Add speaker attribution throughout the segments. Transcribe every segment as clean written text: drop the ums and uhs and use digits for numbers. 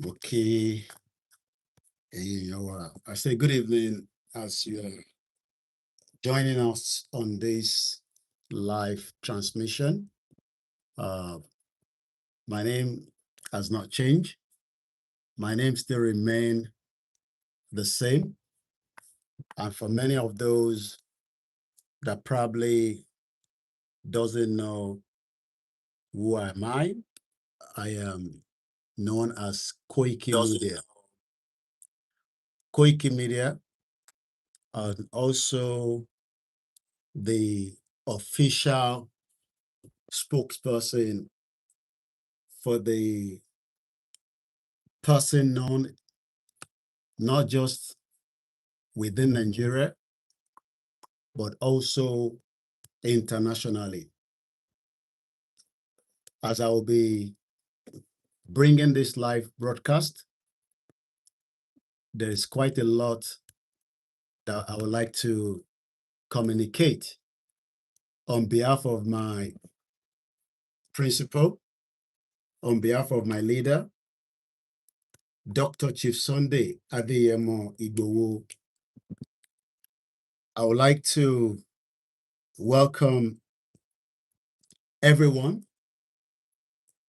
Speaker 1: Okay. I say good evening as you are joining us on this live transmission. My name has not changed. My name still remains the same. And for many of those that probably doesn't know who am I am known as Koikimedia. Koikimedia, and also the official spokesperson for the person known not just within Nigeria, but also internationally. As I will be bringing this live broadcast, there is quite a lot that I would like to communicate on behalf of my principal, on behalf of my leader, Dr. Chief Sunday Adeyemo Igboho. I would like to welcome everyone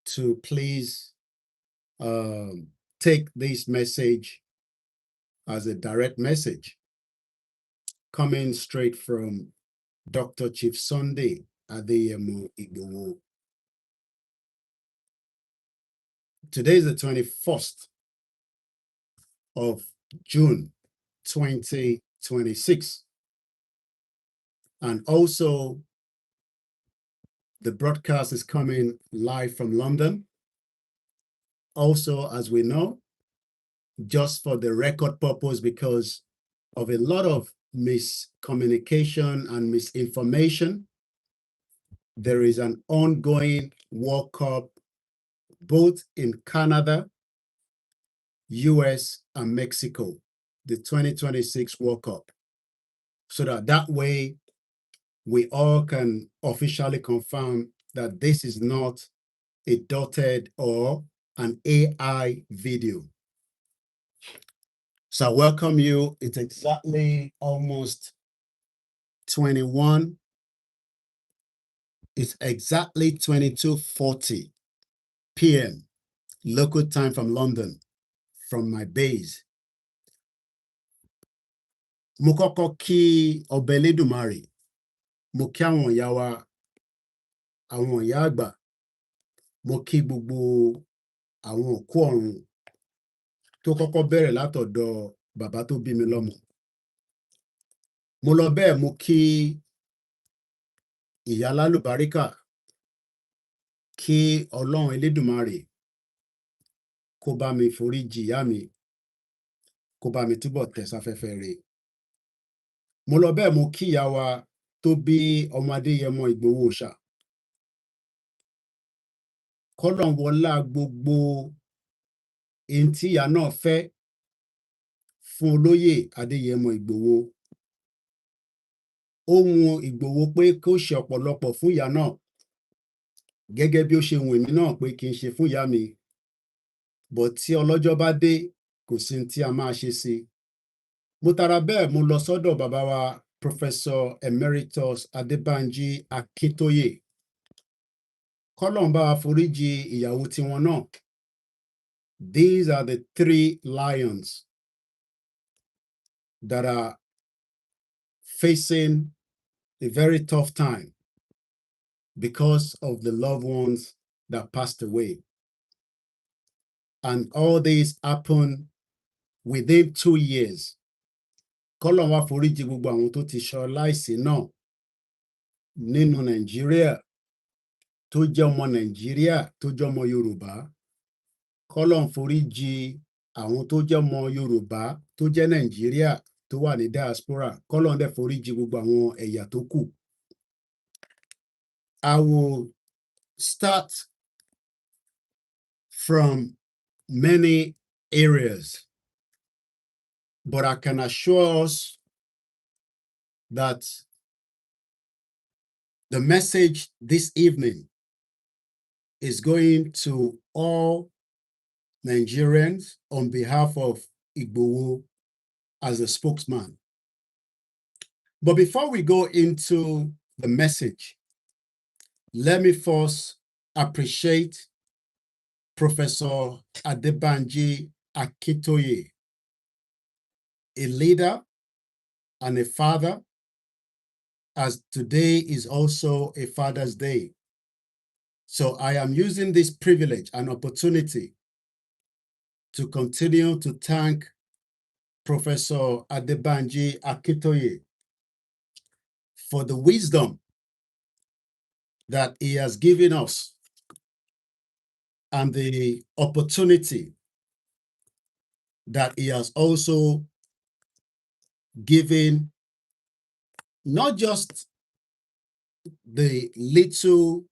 Speaker 1: to please take this message as a direct message coming straight from Dr. Chief Sunday Adeyemo Igboho. Today is the 21st of June, 2026. And also, the broadcast is coming live from London. Also, as we know, just for the record purpose, because of a lot of miscommunication and misinformation, there is an ongoing World Cup both in Canada, US, and Mexico, the 2026 World Cup. So that way, we all can officially confirm that this is not a dotted or an AI video. So I welcome you. It's exactly almost 21. It's exactly 22:40 p.m. local time from London, from my base. Mo kọ́kọ́ kí Ọba Elédùmarè, mo kí àwọn ìyá wa, àwọn ìyá àgbà, mo kí gbogbo àwọn òkú ọ̀run tó kọ́kọ́ bẹ̀rẹ̀ látọ̀dọ̀ bàbá tó bí mi lọ́mọ. Mo lọ bẹ́ẹ̀ mo kí ìyá lálùbáríkà, kí Ọlọ́run Elédùmarè kó bá mi foríjì ìyá mi, kó bá mi túbọ̀ tẹ̀ sáfẹ́fẹ́ rere. Mo lọ bẹ́ẹ̀ mo kí ìyá wa tó bí ọmọ Adéyẹmọ Ìgbòho Òòṣà. K'Ọlọ́run wọlá gbogbo ohun tí ìyá náà fẹ́ fún olóyè Adéyẹmọ Ìgbòho. Ó wù Ìgbòho pé kó ṣe ọ̀pọ̀lọpọ̀ fún ìyá náà, gẹ́gẹ́ bí ó ṣe wù èmi náà pé kí n ṣe fún ìyá mi. Bọ̀ tí ọlọ́jọ́ bá dé, kò sí ohun tí a máa ṣe sí. Mo tara bẹ́ẹ̀ mo lọ sọ́dọ̀ bàbá wa Professor Emeritus Adébánjí Akíntóyè. K'Ọlọ́run bá wa foríjì ìyàwó tiwọn náà. These are the three lions that are facing a very tough time because of the loved ones that passed away. And all this happened within 2 years. K'Ọlọ́run wá foríjì gbogbo àwọn tó ti ṣaláìsí náà nínú Nàìjíríà, tó jẹ́ ọmọ Nàìjíríà, tó jẹ́ ọmọ Yorùbá. K'Ọlọ́run foríjì àwọn tó jẹ́ ọmọ Yorùbá, tó jẹ́ Nàìjíríà, tó wà ní diaspora. K'Ọlọ́run dẹ̀ foríjì gbogbo àwọn ẹ̀yà tó kù. I will start from many areas, but I can assure us that the message this evening is going to all Nigerians on behalf of Igboho as a spokesman. But before we go into the message, let me first appreciate Professor Adebanji Akintoye, a leader and a father, as today is also a Father's Day. So I am using this privilege and opportunity to continue to thank Professor Adebanji Akintoye for the wisdom that he has given us and the opportunity that he has also given not just the little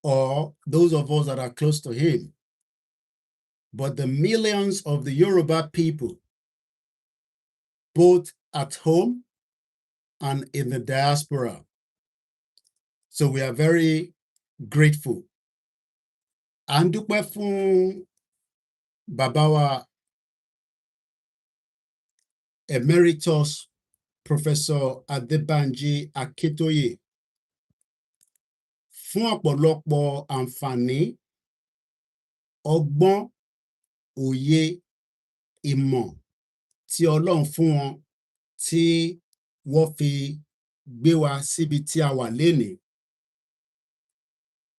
Speaker 1: or those of us that are close to him, but the millions of the Yoruba people, both at home and in the diaspora. So we are very grateful. À ń dúpẹ́ fún bàbá wa Emeritus Professor Adebanji Akintoye fún ọ̀pọ̀lọpọ̀ àǹfààní, ọgbọ́n, òye, ìmọ̀ tí Ọlọ́run fún wọn tí wọ́n fi gbé wa síbi tí a wà lénìí.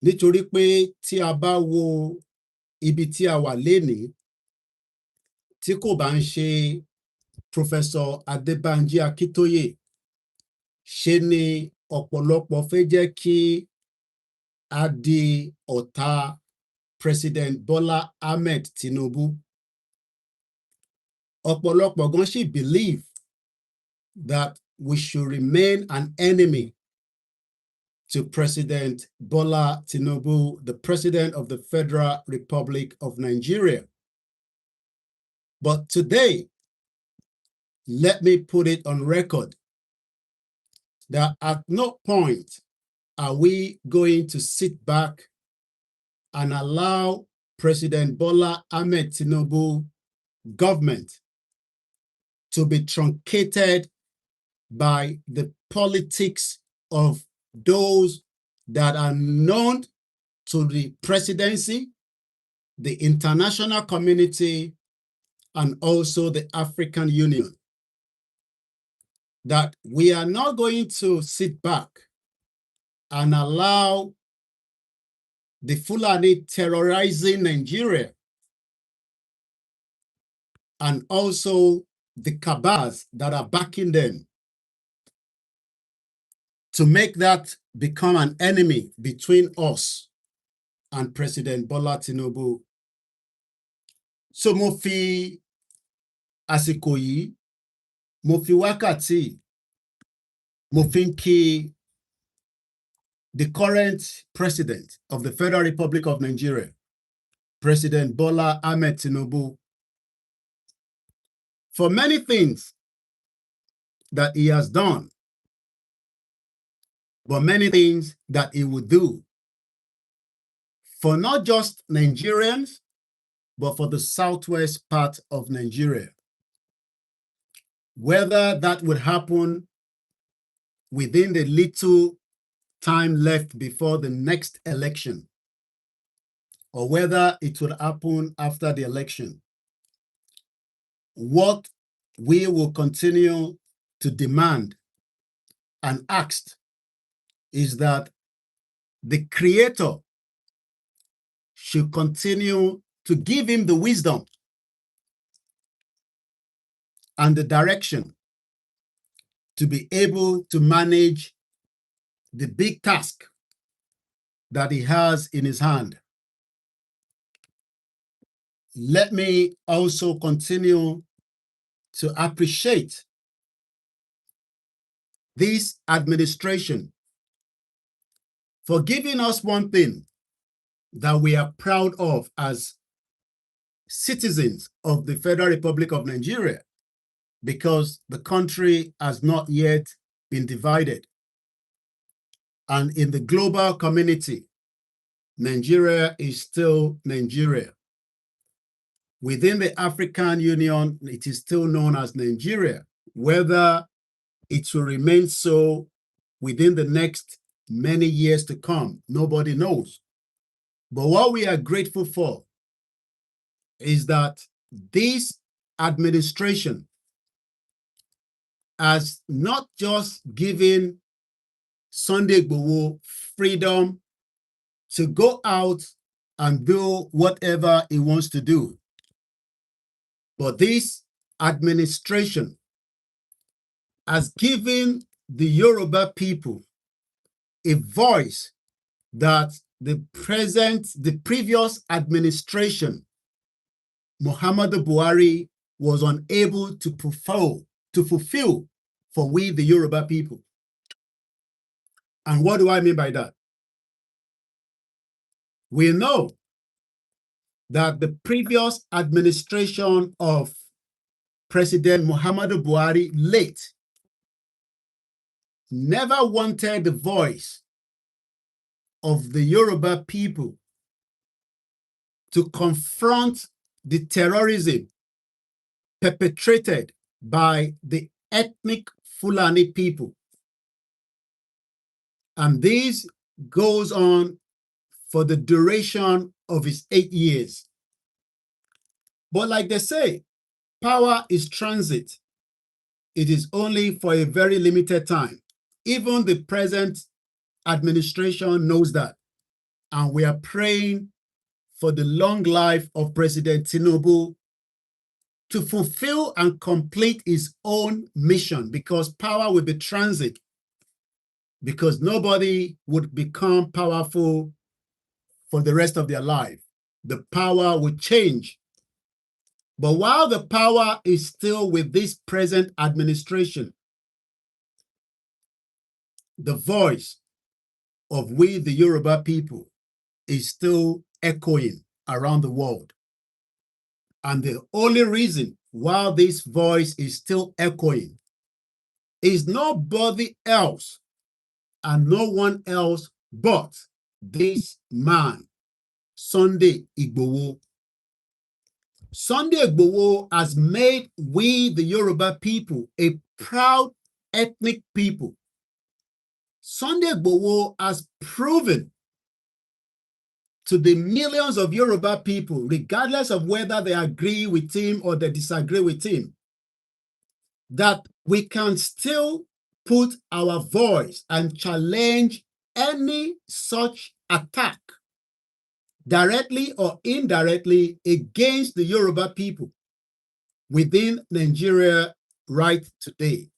Speaker 1: Nítorí pé tí a bá wo ibi tí a wà lénìí, tí kò bá ń ṣe Professor Adebanji Akintoye, ṣe ni ọ̀pọ̀lọpọ̀ fẹ́ jẹ́ kí a di ọ̀tá President Bola Ahmed Tinubu. Ọ̀pọ̀lọpọ̀ gan ṣì believe that we should remain an enemy to President Bola Tinubu, the President of the Federal Republic of Nigeria. But today, let me put it on record that at no point are we going to sit back and allow President Bola Ahmed Tinubu government to be truncated by the politics of those that are known to the presidency, the international community, and also the African Union. That we are not going to sit back and allow the Fulani terrorizing Nigeria and also the cabals that are backing them to make that become an enemy between us and President Bola Tinubu. So mo fi àsìkò yìí, mo fi wákàtí, mo fi ń kí the current president of the Federal Republic of Nigeria, President Bola Ahmed Tinubu, for many things that he has done, but many things that he will do for not just Nigerians, but for the southwest part of Nigeria. Whether that would happen within the little time left before the next election, or whether it would happen after the election, what we will continue to demand and ask is that the Creator should continue to give him the wisdom and the direction to be able to manage the big task that he has in his hand. Let me also continue to appreciate this administration for giving us one thing that we are proud of as citizens of the Federal Republic of Nigeria, because the country has not yet been divided. And in the global community, Nigeria is still Nigeria. within the African Union, it is still known as Nigeria. Whether it will remain so within the next many years to come, nobody knows. But what we are grateful for is that this administration has not just given Sunday Igboho freedom to go out and do whatever he wants to do, but this administration has given the Yoruba people a voice that the previous administration, Muhammadu Buhari, was unable to fulfill for we, the Yoruba people. And what do I mean by that? We know that the previous administration of President Muhammadu Buhari, late, never wanted the voice of the Yoruba people to confront the terrorism perpetrated by the ethnic Fulani people. And this goes on for the duration of his 8 years. But like they say, power is transit. It is only for a very limited time. Even the present administration knows that. And we are praying for the long life of President Tinubu to fulfill and complete his own mission, because power will be transit, because nobody would become powerful for the rest of their life. The power will change. But while the power is still with this present administration, the voice of we, the Yoruba people, is still echoing around the world. And the only reason why this voice is still echoing is nobody else and no one else but this man, Sunday Igboho. Sunday Igboho has made we, the Yoruba people, a proud ethnic people. Sunday Igboho has proven to the millions of Yoruba people, regardless of whether they agree with him or they disagree with him, that we can still put our voice and challenge any such attack, directly or indirectly, against the Yoruba people within Nigeria right today.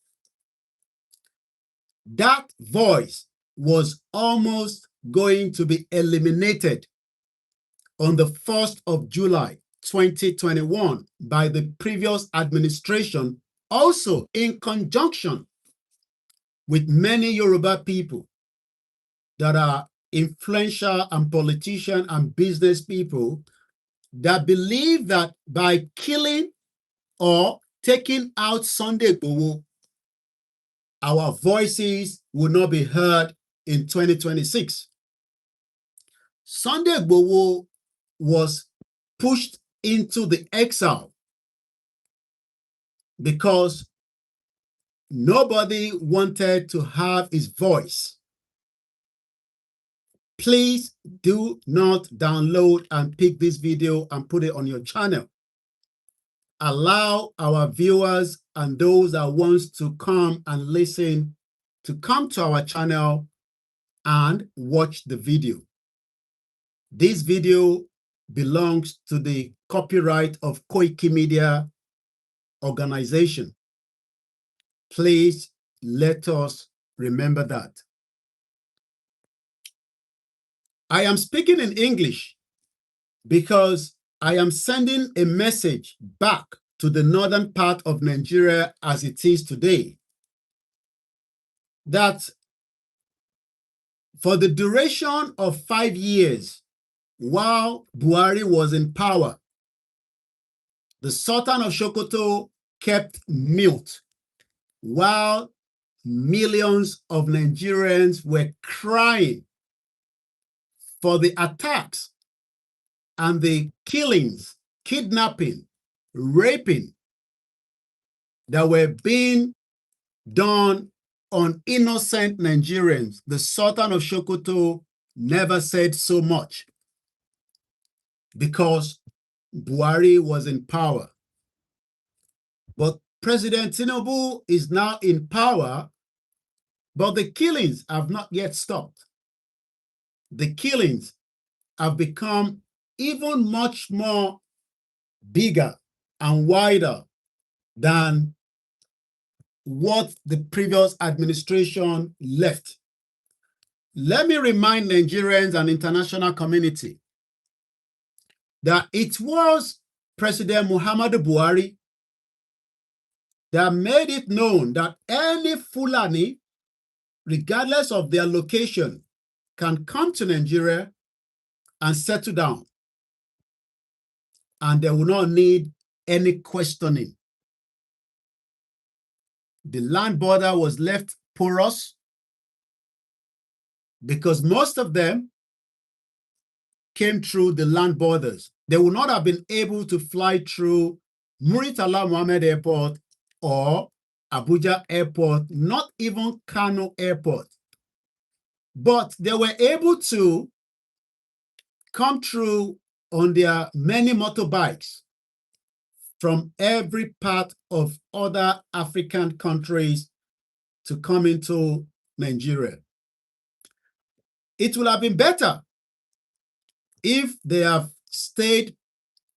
Speaker 1: That voice was almost going to be eliminated on the 1st of July, 2021 by the previous administration, also in conjunction with many Yoruba people that are influential and politicians and business people that believe that by killing or taking out Sunday Igboho, our voices will not be heard in 2026. Sunday Igboho was pushed into the exile because nobody wanted to have his voice. Please do not download and pick this video and put it on your channel. Allow our viewers and those that want to come and listen to come to our channel and watch the video. This video belongs to the copyright of Koikimedia organization. Please let us remember that. I am speaking in English because I am sending a message back to the northern part of Nigeria as it is today, that for the duration of 5 years, while Buhari was in power, the Sultan of Sokoto kept mute, while millions of Nigerians were crying for the attacks and the killings kidnapping, raping that were being done on innocent Nigerians. The Sultan of Sokoto never said so much because Buhari was in power. But President Tinubu is now in power, but the killings have not yet stopped. The killings have become even much more bigger and wider than what the previous administration left. Let me remind Nigerians and international community that it was President Muhammadu Buhari that made it known that any Fulani, regardless of their location, can come to Nigeria and settle down. And they will not need any questioning. The land border was left porous because most of them came through the land borders. They would not have been able to fly through Muritala Mohammed Airport or Abuja Airport, not even Kano Airport. But they were able to come through on their many motorbikes from every part of other African countries to come into Nigeria. It would have been better if they have stayed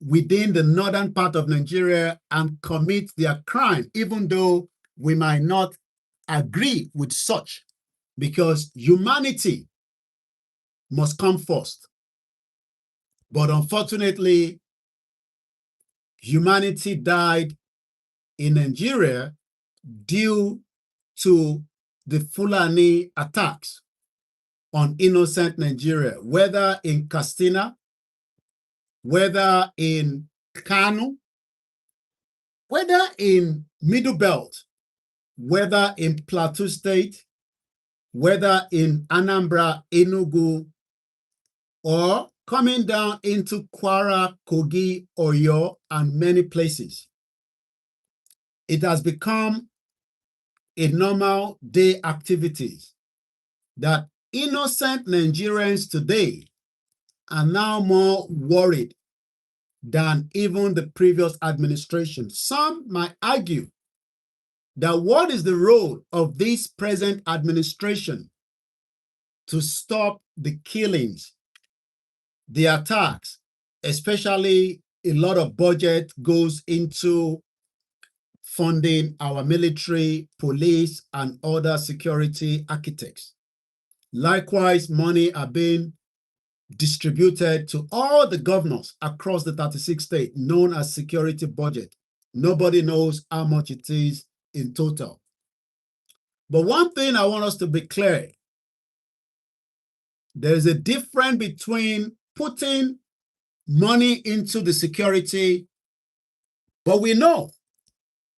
Speaker 1: within the northern part of Nigeria and commit their crime, even though we might not agree with such, because humanity must come first. But unfortunately, humanity died in Nigeria due to the Fulani attacks on innocent Nigeria, whether in Katsina, whether in Kano, whether in Middle Belt, whether in Plateau State, whether in Anambra, Enugu, or coming down into Kwara, Kogi, Oyo, and many places. It has become a normal day activities that innocent Nigerians today are now more worried than even the previous administration. Some might argue that what is the role of this present administration to stop the killings, the attacks, especially a lot of budget goes into funding our military, police, and other security architects. Likewise, money are being distributed to all the governors across the 36 states, known as security budget. Nobody knows how much it is in total. But one thing I want us to be clear, there is a difference between putting money into the security, but we know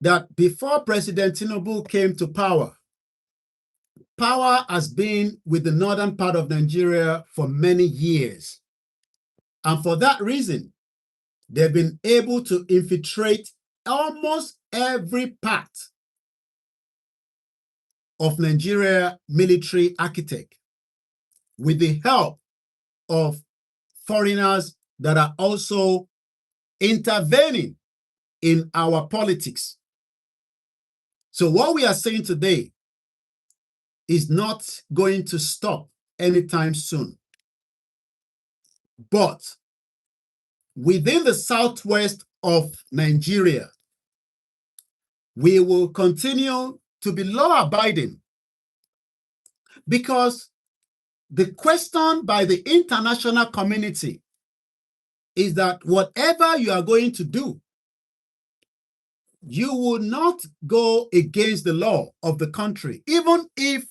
Speaker 1: that before President Tinubu came to power, power has been with the northern part of Nigeria for many years. And for that reason, they've been able to infiltrate almost every part of Nigeria military architect with the help of foreigners that are also intervening in our politics. So what we are saying today is not going to stop anytime soon. But within the southwest of Nigeria, we will continue to be law-abiding because the question by the international community is that whatever you are going to do, you will not go against the law of the country, even if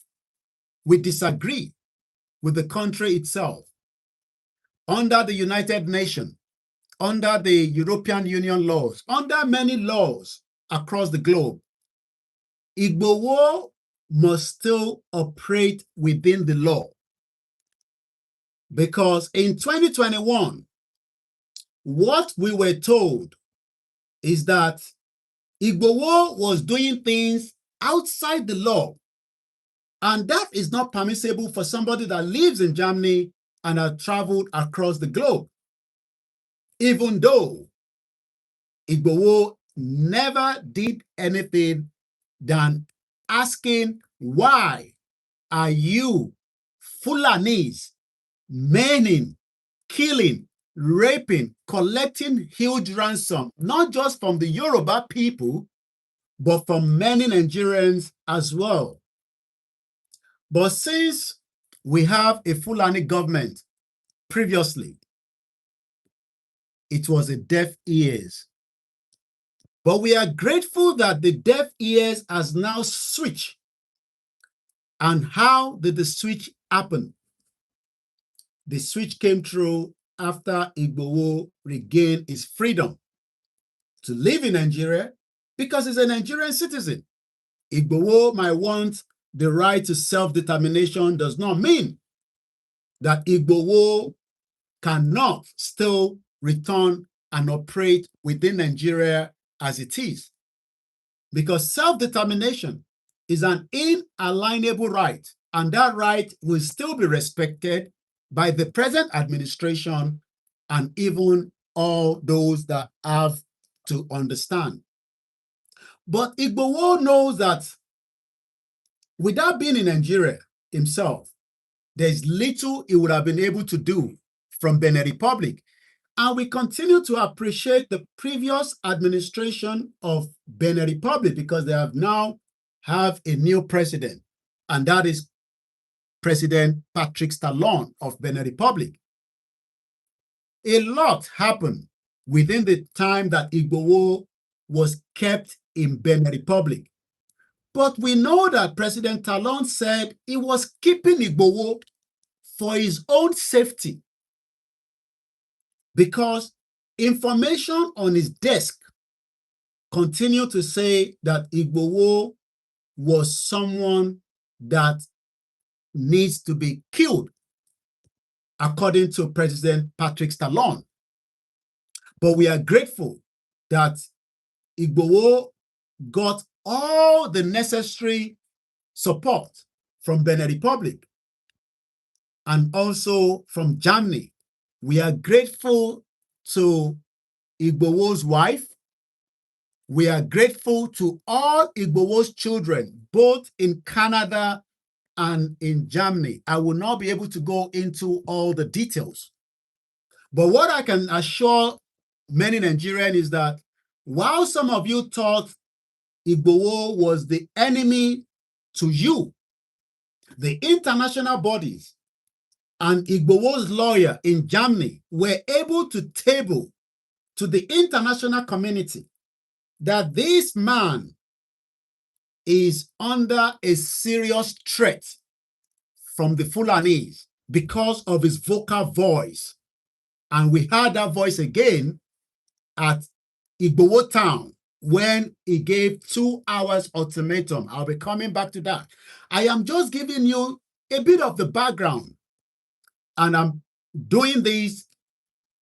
Speaker 1: we disagree with the country itself. Under the United Nations, under the European Union laws, under many laws across the globe, Igboho must still operate within the law. Because in 2021, what we were told is that Igboho was doing things outside the law, and that is not permissible for somebody that lives in Germany and has traveled across the globe, even though Igboho never did anything than asking, why are you Fulanis maiming, killing, raping, collecting huge ransom, not just from the Yoruba people, but from many Nigerians as well. But since we have a Fulani government previously, it was a deaf ears. But we are grateful that the deaf ears has now switched. And how did the switch happen? The switch came through after Igboho regained his freedom to live in Nigeria because he's a Nigerian citizen. Igboho might want the right to self-determination does not mean that Igboho cannot still return and operate within Nigeria as it is. Because self-determination is an inalienable right, and that right will still be respected by the present administration and even all those that have to understand. But Igboho knows that without being in Nigeria himself, there's little he would have been able to do from Benin Republic. And we continue to appreciate the previous administration of Benin Republic because they have now have a new president, and that is President Patrick Talon of Benin Republic. A lot happened within the time that Igboho was kept in Benin Republic. But we know that President Talon said he was keeping Igboho for his own safety because information on his desk continued to say that Igboho was someone that needs to be killed, according to President Patrick Talon. But we are grateful that Igboho got all the necessary support from Benin Republic and also from Germany. We are grateful to Igboho's wife. We are grateful to all Igboho's children, both in Canada and in Germany. I will not be able to go into all the details. But what I can assure many Nigerians is that while some of you thought Igboho was the enemy to you, the international bodies and Igboho's lawyer in Germany were able to table to the international community that this man is under a serious threat from the Fulanis because of his vocal voice. And we heard that voice again at Igboho town when he gave 2 hours ultimatum. I'll be coming back to that. I am just giving you a bit of the background, and I'm doing this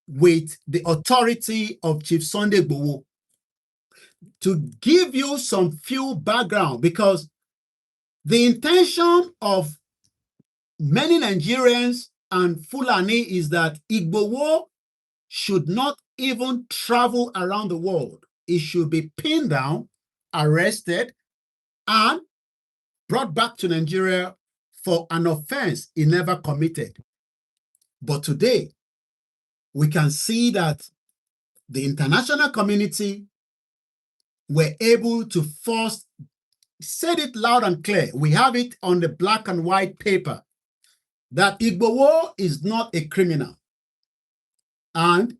Speaker 1: with the authority of Chief Sunday Igboho to give you some few background, because the intention of many Nigerians and Fulani is that Igboho should not even travel around the world. He should be pinned down, arrested, and brought back to Nigeria for an offense he never committed. But today, we can see that the international community were able to force, said it loud and clear. We have it on the black and white paper that Igboho is not a criminal. And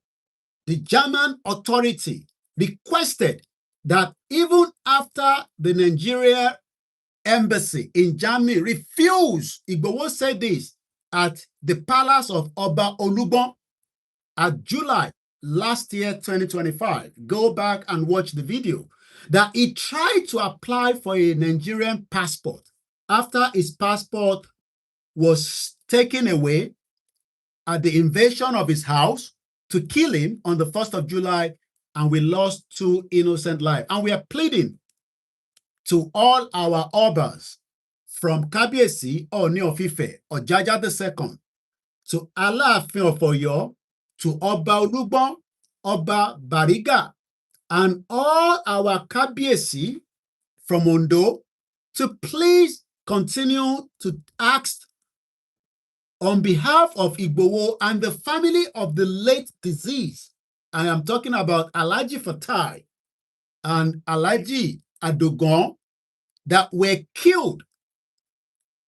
Speaker 1: the German authority requested that even after the Nigeria embassy in Germany refused, Igboho said this at the palace of Oba Olugbon at July last year, 2025. Go back and watch the video. That he tried to apply for a Nigerian passport after his passport was taken away at the invasion of his house to kill him on the 1st of July, and we lost 2 innocent lives. And we are pleading to all our Obas, from Kábíyèsí Ọọ̀ni of Ife, Ọ̀jájá II, to Aláàfin of Ọ̀yọ́, to Ọba Olúgbọ́n, Ọba Bariga, and all our Kábíyèsí from Ondo to please continue to ask on behalf of Igboho and the family of the late deceased. I am talking about Alhaji Fatai and Alhaji Adogon, that were killed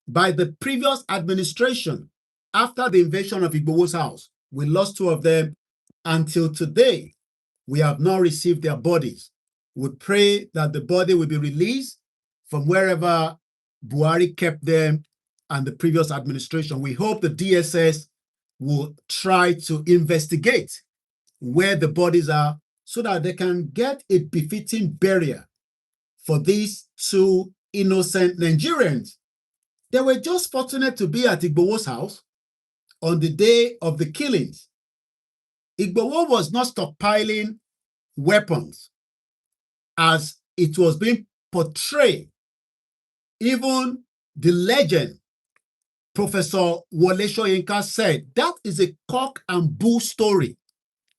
Speaker 1: by the previous administration after the invasion of Igboho's house. We lost 2 of them. Until today, we have not received their bodies. We pray that the body will be released from wherever Buhari kept them and the previous administration. We hope the DSS will try to investigate where the bodies are so that they can get a befitting burial for these 2 innocent Nigerians. They were just fortunate to be at Igboho's house on the day of the killings. Igboho was not stockpiling weapons as it was being portrayed. Even the legend, Professor Wole Soyinka, said that is a cock and bull story.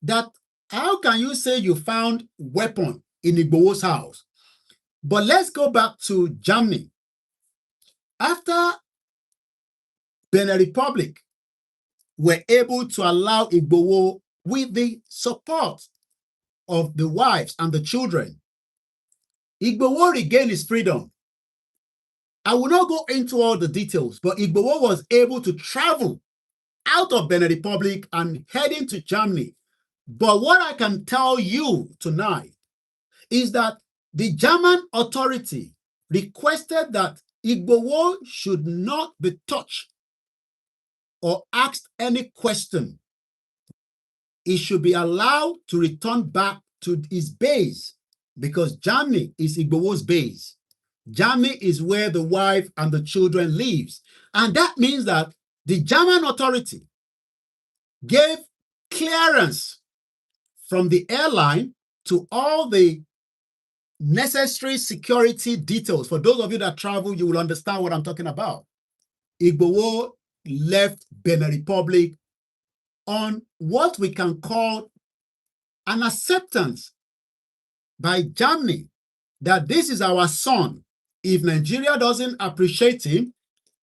Speaker 1: That how can you say you found weapon in Igboho's house? But let's go back to Germany. After Benin Republic were able to allow Igboho, with the support of the wives and the children, Igboho regained his freedom. I will not go into all the details, but Igboho was able to travel out of Benin Republic and heading to Germany. But what I can tell you tonight is that the German authority requested that Igboho should not be touched or asked any question. He should be allowed to return back to his base, because Germany is Igboho's base. Germany is where the wife and the children lives. And that means that the German authority gave clearance from the airline to all the necessary security details. For those of you that travel, you will understand what I'm talking about. Igboho left Benin Republic on what we can call an acceptance by Germany that this is our son. If Nigeria doesn't appreciate him,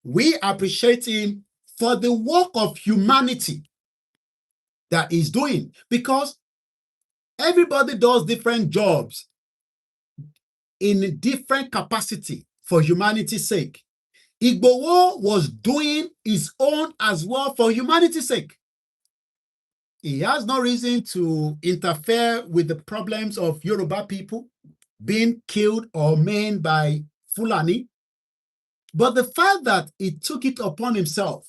Speaker 1: we appreciate him for the work of humanity that he's doing, because everybody does different jobs in different capacity for humanity's sake. Igboho was doing his own as well for humanity's sake. He has no reason to interfere with the problems of Yoruba people being killed or maimed by Fulani. But the fact that he took it upon himself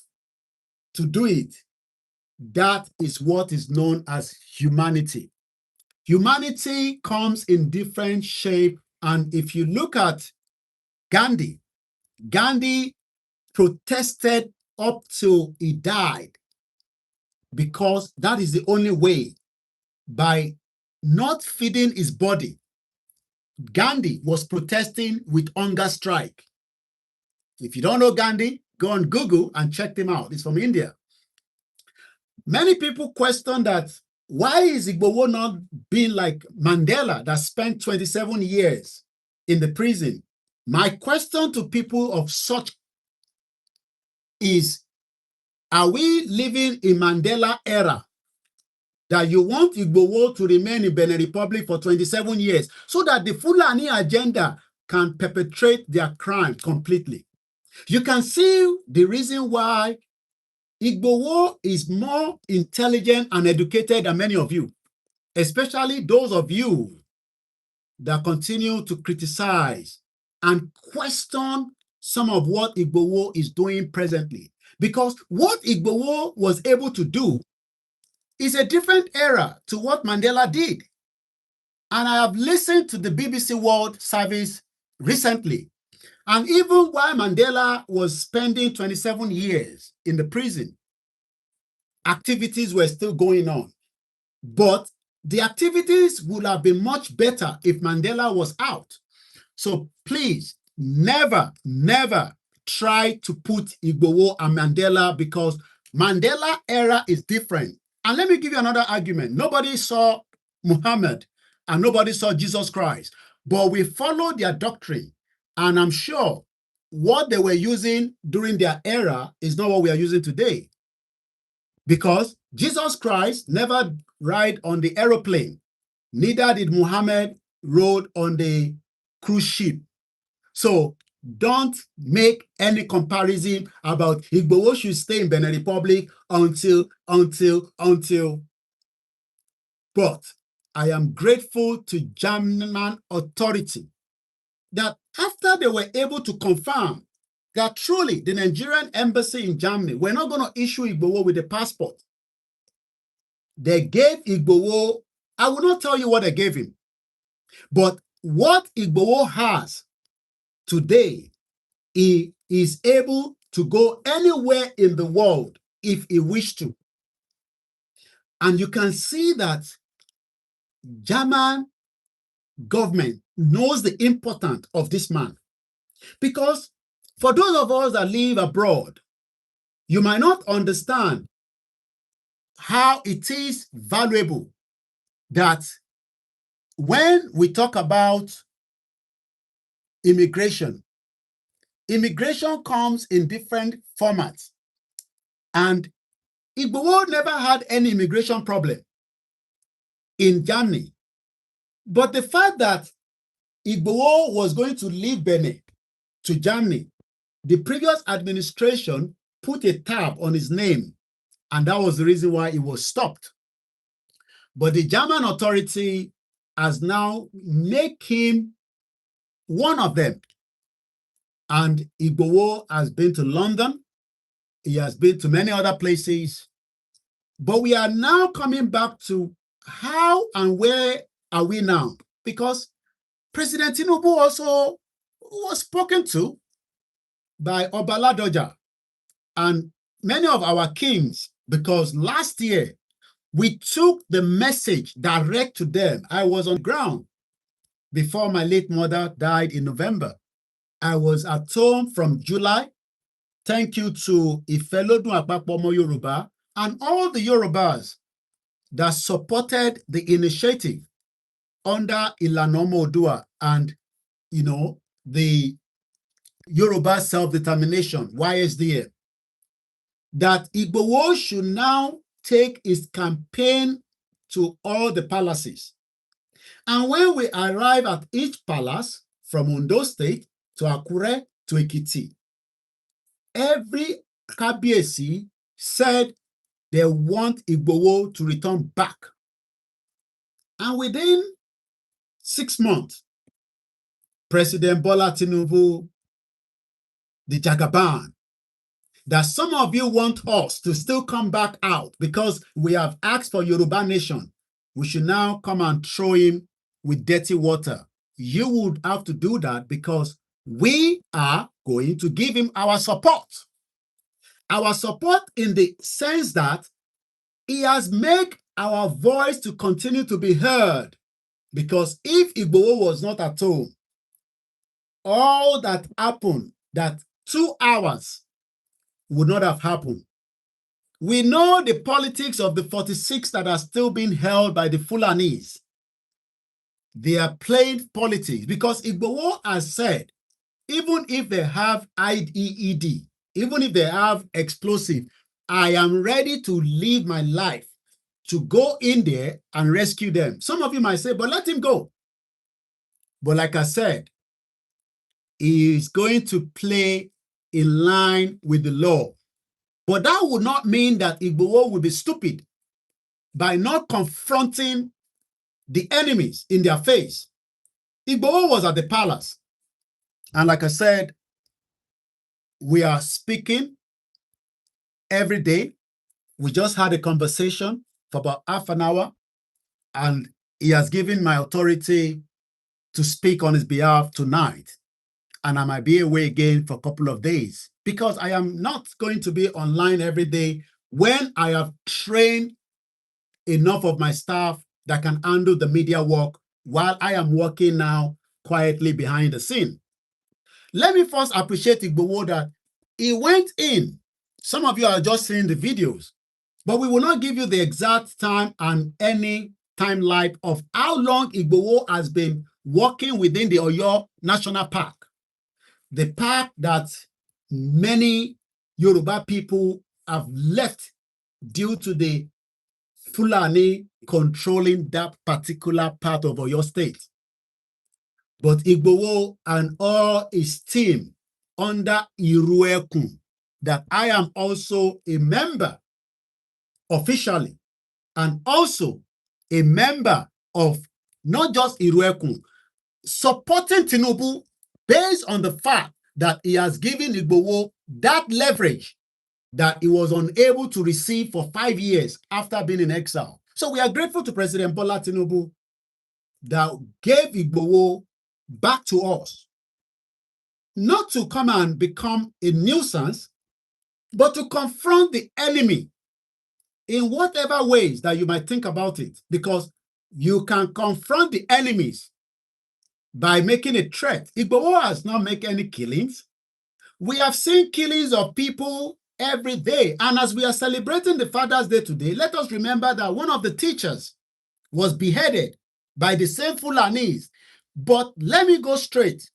Speaker 1: to do it, that is what is known as humanity. Humanity comes in different shape. And if you look at Gandhi, Gandhi protested up till he died, because that is the only way. By not feeding his body, Gandhi was protesting with hunger strike. If you don't know Gandhi, go on Google and check him out. He's from India. Many people question that, why is Igboho not being like Mandela, that spent 27 years in the prison? My question to people of such is, are we living in Mandela era, that you want Igboho to remain in Benin Republic for 27 years so that the Fulani agenda can perpetrate their crime completely? You can see the reason why Igboho is more intelligent and educated than many of you, especially those of you that continue to criticize and question some of what Igboho is doing presently. Because what Igboho was able to do is a different era to what Mandela did. And I have listened to the BBC World Service recently. And even while Mandela was spending 27 years in the prison, activities were still going on. But the activities would have been much better if Mandela was out. So please, never, never try to put Igboho and Mandela, because Mandela era is different. And let me give you another argument. Nobody saw Muhammad and nobody saw Jesus Christ, but we follow their doctrine. And I'm sure what they were using during their era is not what we are using today. Because Jesus Christ never ride on the aeroplane. Neither did Muhammad rode on the cruise ship. So don't make any comparison about Igboho should stay in Benin Republic until. But I am grateful to German authority that after they were able to confirm that truly the Nigerian embassy in Germany were not going to issue Igboho with a passport, they gave Igboho, I will not tell you what they gave him, but what Igboho has today, he is able to go anywhere in the world if he wished to. And you can see that German government knows the importance of this man. Because for those of us that live abroad, you might not understand how it is valuable that when we talk about immigration, immigration comes in different formats. And Igboho never had any immigration problem in Germany. But the fact that Igboho was going to leave Benin to Germany, the previous administration put a tab on his name, and that was the reason why it was stopped. But the German authority has now made him one of them. And Igboho has been to London. He has been to many other places. But we are now coming back to how and where are we now? Because President Tinubu also was spoken to by Obaladoja and many of our kings, because last year we took the message direct to them. I was on the ground before my late mother died in November. I was at home from July. Thank you to Ifelodun Apapomo Yoruba and all the Yorubas that supported the initiative under Ilana Omo-Oduwa and, the Yoruba Self-Determination, YSDM, that Igboho should now take his campaign to all the palaces. And when we arrive at each palace, from Ondo State to Akure to Ekiti, every Kabiyesi said they want Igboho to return back. And within 6 months, President Bola Tinubu, the Jagaban, that some of you want us to still come back out because we have asked for Yoruba Nation. We should now come and throw him with dirty water. You would have to do that because we are going to give him our support. Our support in the sense that he has made our voice to continue to be heard. Because if Igboho was not at home, all that happened, that 2 hours would not have happened. We know the politics of the 46 that are still being held by the Fulanis. They are playing politics because Igboho has said, even if they have IED, even if they have explosive, I am ready to live my life to go in there and rescue them. Some of you might say, but let him go. But like I said, he is going to play in line with the law. But that would not mean that Igboho would be stupid by not confronting the enemies in their face. Igboho was at the palace. And like I said, we are speaking every day. We just had a conversation for about half an hour, and he has given my authority to speak on his behalf tonight. And I might be away again for a couple of days because I am not going to be online every day when I have trained enough of my staff that can handle the media work while I am working now quietly behind the scene. Let me first appreciate Igboho that he went in. Some of you are just seeing the videos, but we will not give you the exact time and any timeline of how long Igboho has been working within the Oyo National Park, the park that many Yoruba people have left due to the Fulani controlling that particular part of Oyo State. But Igboho and all his team under Iruekun, that I am also a member officially, and also a member of not just Iruekun, supporting Tinubu based on the fact that he has given Igboho that leverage that he was unable to receive for 5 years after being in exile. So we are grateful to President Bola Tinubu that gave Igboho back to us, not to come and become a nuisance, but to confront the enemy in whatever ways that you might think about it, because you can confront the enemies by making a threat. Igboho has not made any killings. We have seen killings of people every day. And as we are celebrating the Father's Day today, let us remember that one of the teachers was beheaded by the same Fulanis. But let me go straight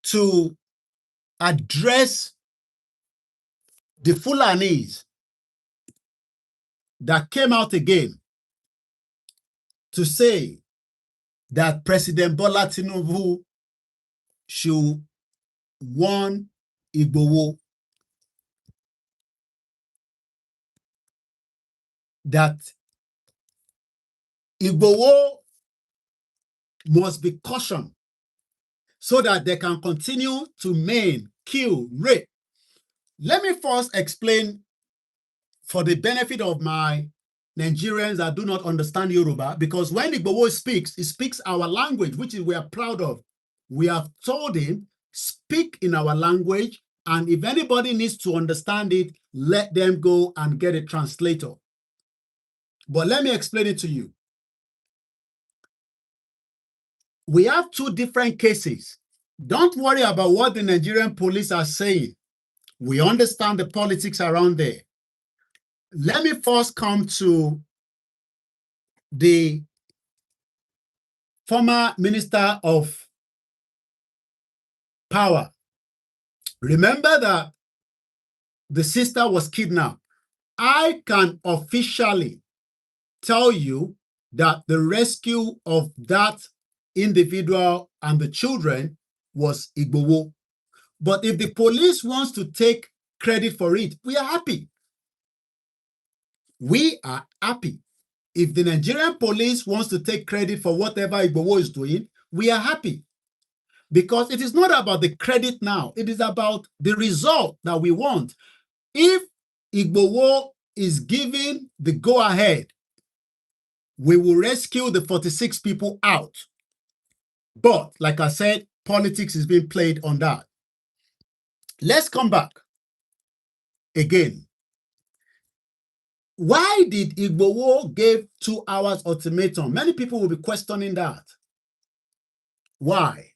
Speaker 1: to address the Fulanis that came out again to say that President Bola Tinubu should warn Igboho that Igboho must be cautioned so that they can continue to maim, kill, rape. Let me first explain, for the benefit of my Nigerians that do not understand Yoruba, because when Igboho speaks, he speaks our language, which we are proud of. We have told him, speak in our language, and if anybody needs to understand it, let them go and get a translator. But let me explain it to you. We have two different cases. Don't worry about what the Nigerian police are saying. We understand the politics around there. Let me first come to the former Minister of Power. Remember that the sister was kidnapped. I can officially tell you that the rescue of that individual and the children was Igboho. But if the police wants to take credit for it, we are happy. We are happy. If the Nigerian police wants to take credit for whatever Igboho is doing, we are happy. Because it is not about the credit now. It is about the result that we want. If Igboho is given the go-ahead, we will rescue the 46 people out. But, like I said, politics is being played on that. Let's come back again. Why did Igboho give 2 hours ultimatum? Many people will be questioning that. Why?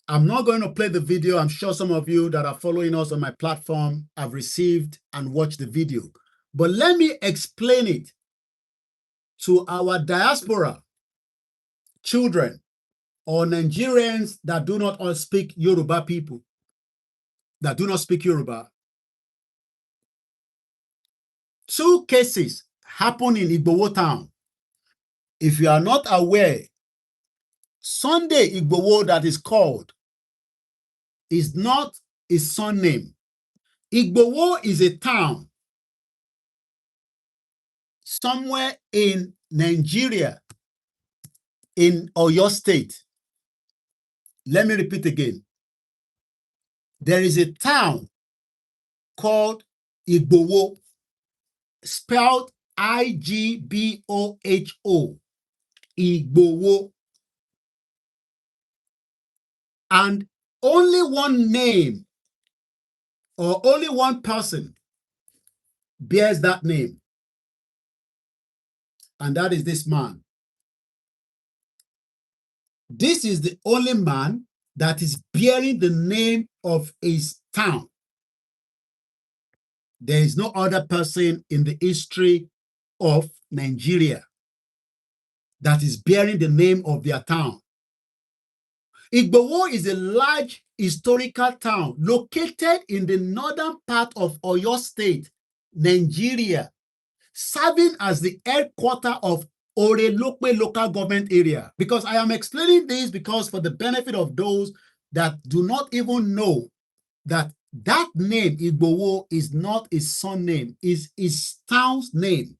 Speaker 1: I'm not going to play the video. I'm sure some of you that are following us on my platform have received and watched the video. But let me explain it to our diaspora children or Nigerians that do not all speak Yoruba people, that do not speak Yoruba. 2 cases happen in Igboho town. If you are not aware, Sunday Igboho that is called is not his son name. Igboho is a town somewhere in Nigeria, in Oyo State. Let me repeat again. There is a town called Igboho, spelled Igboho, Igboho. And only one name or only one person bears that name. and that is this man. This is the only man that is bearing the name of his town. There is no other person in the history of Nigeria that is bearing the name of their town. Igboho is a large historical town located in the northern part of Oyo State, Nigeria, serving as the headquarters of OLAYOMI local government area. Because I am explaining this because for the benefit of those that do not even know that that name, Igboho, is not his son name, is his town's name.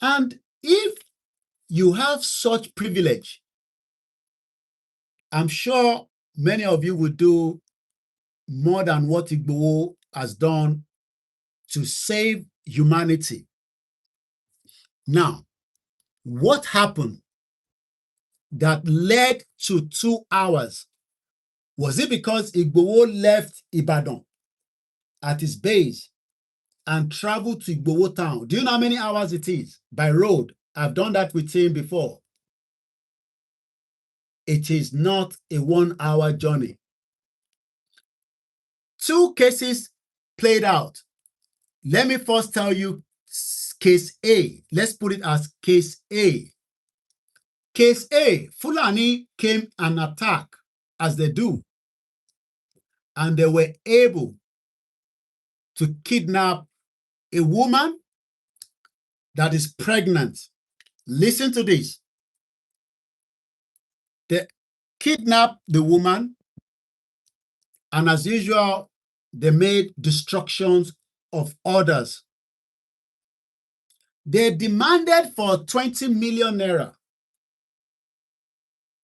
Speaker 1: And if you have such privilege, I'm sure many of you will do more than what Igboho has done to save humanity. Now, what happened that led to 2 hours? Was it because Igboho left Ibadan at his base and traveled to Igboho town? Do you know how many hours it is by road? I've done that with him before. It is not a 1 hour journey. 2 cases played out. Let me first tell you case A. Let's put it as case A. Case A, Fulani came and attacked as they do, and they were able to kidnap a woman that is pregnant. Listen to this. They kidnapped the woman, and as usual, they made destructions of others. They demanded for 20 million naira.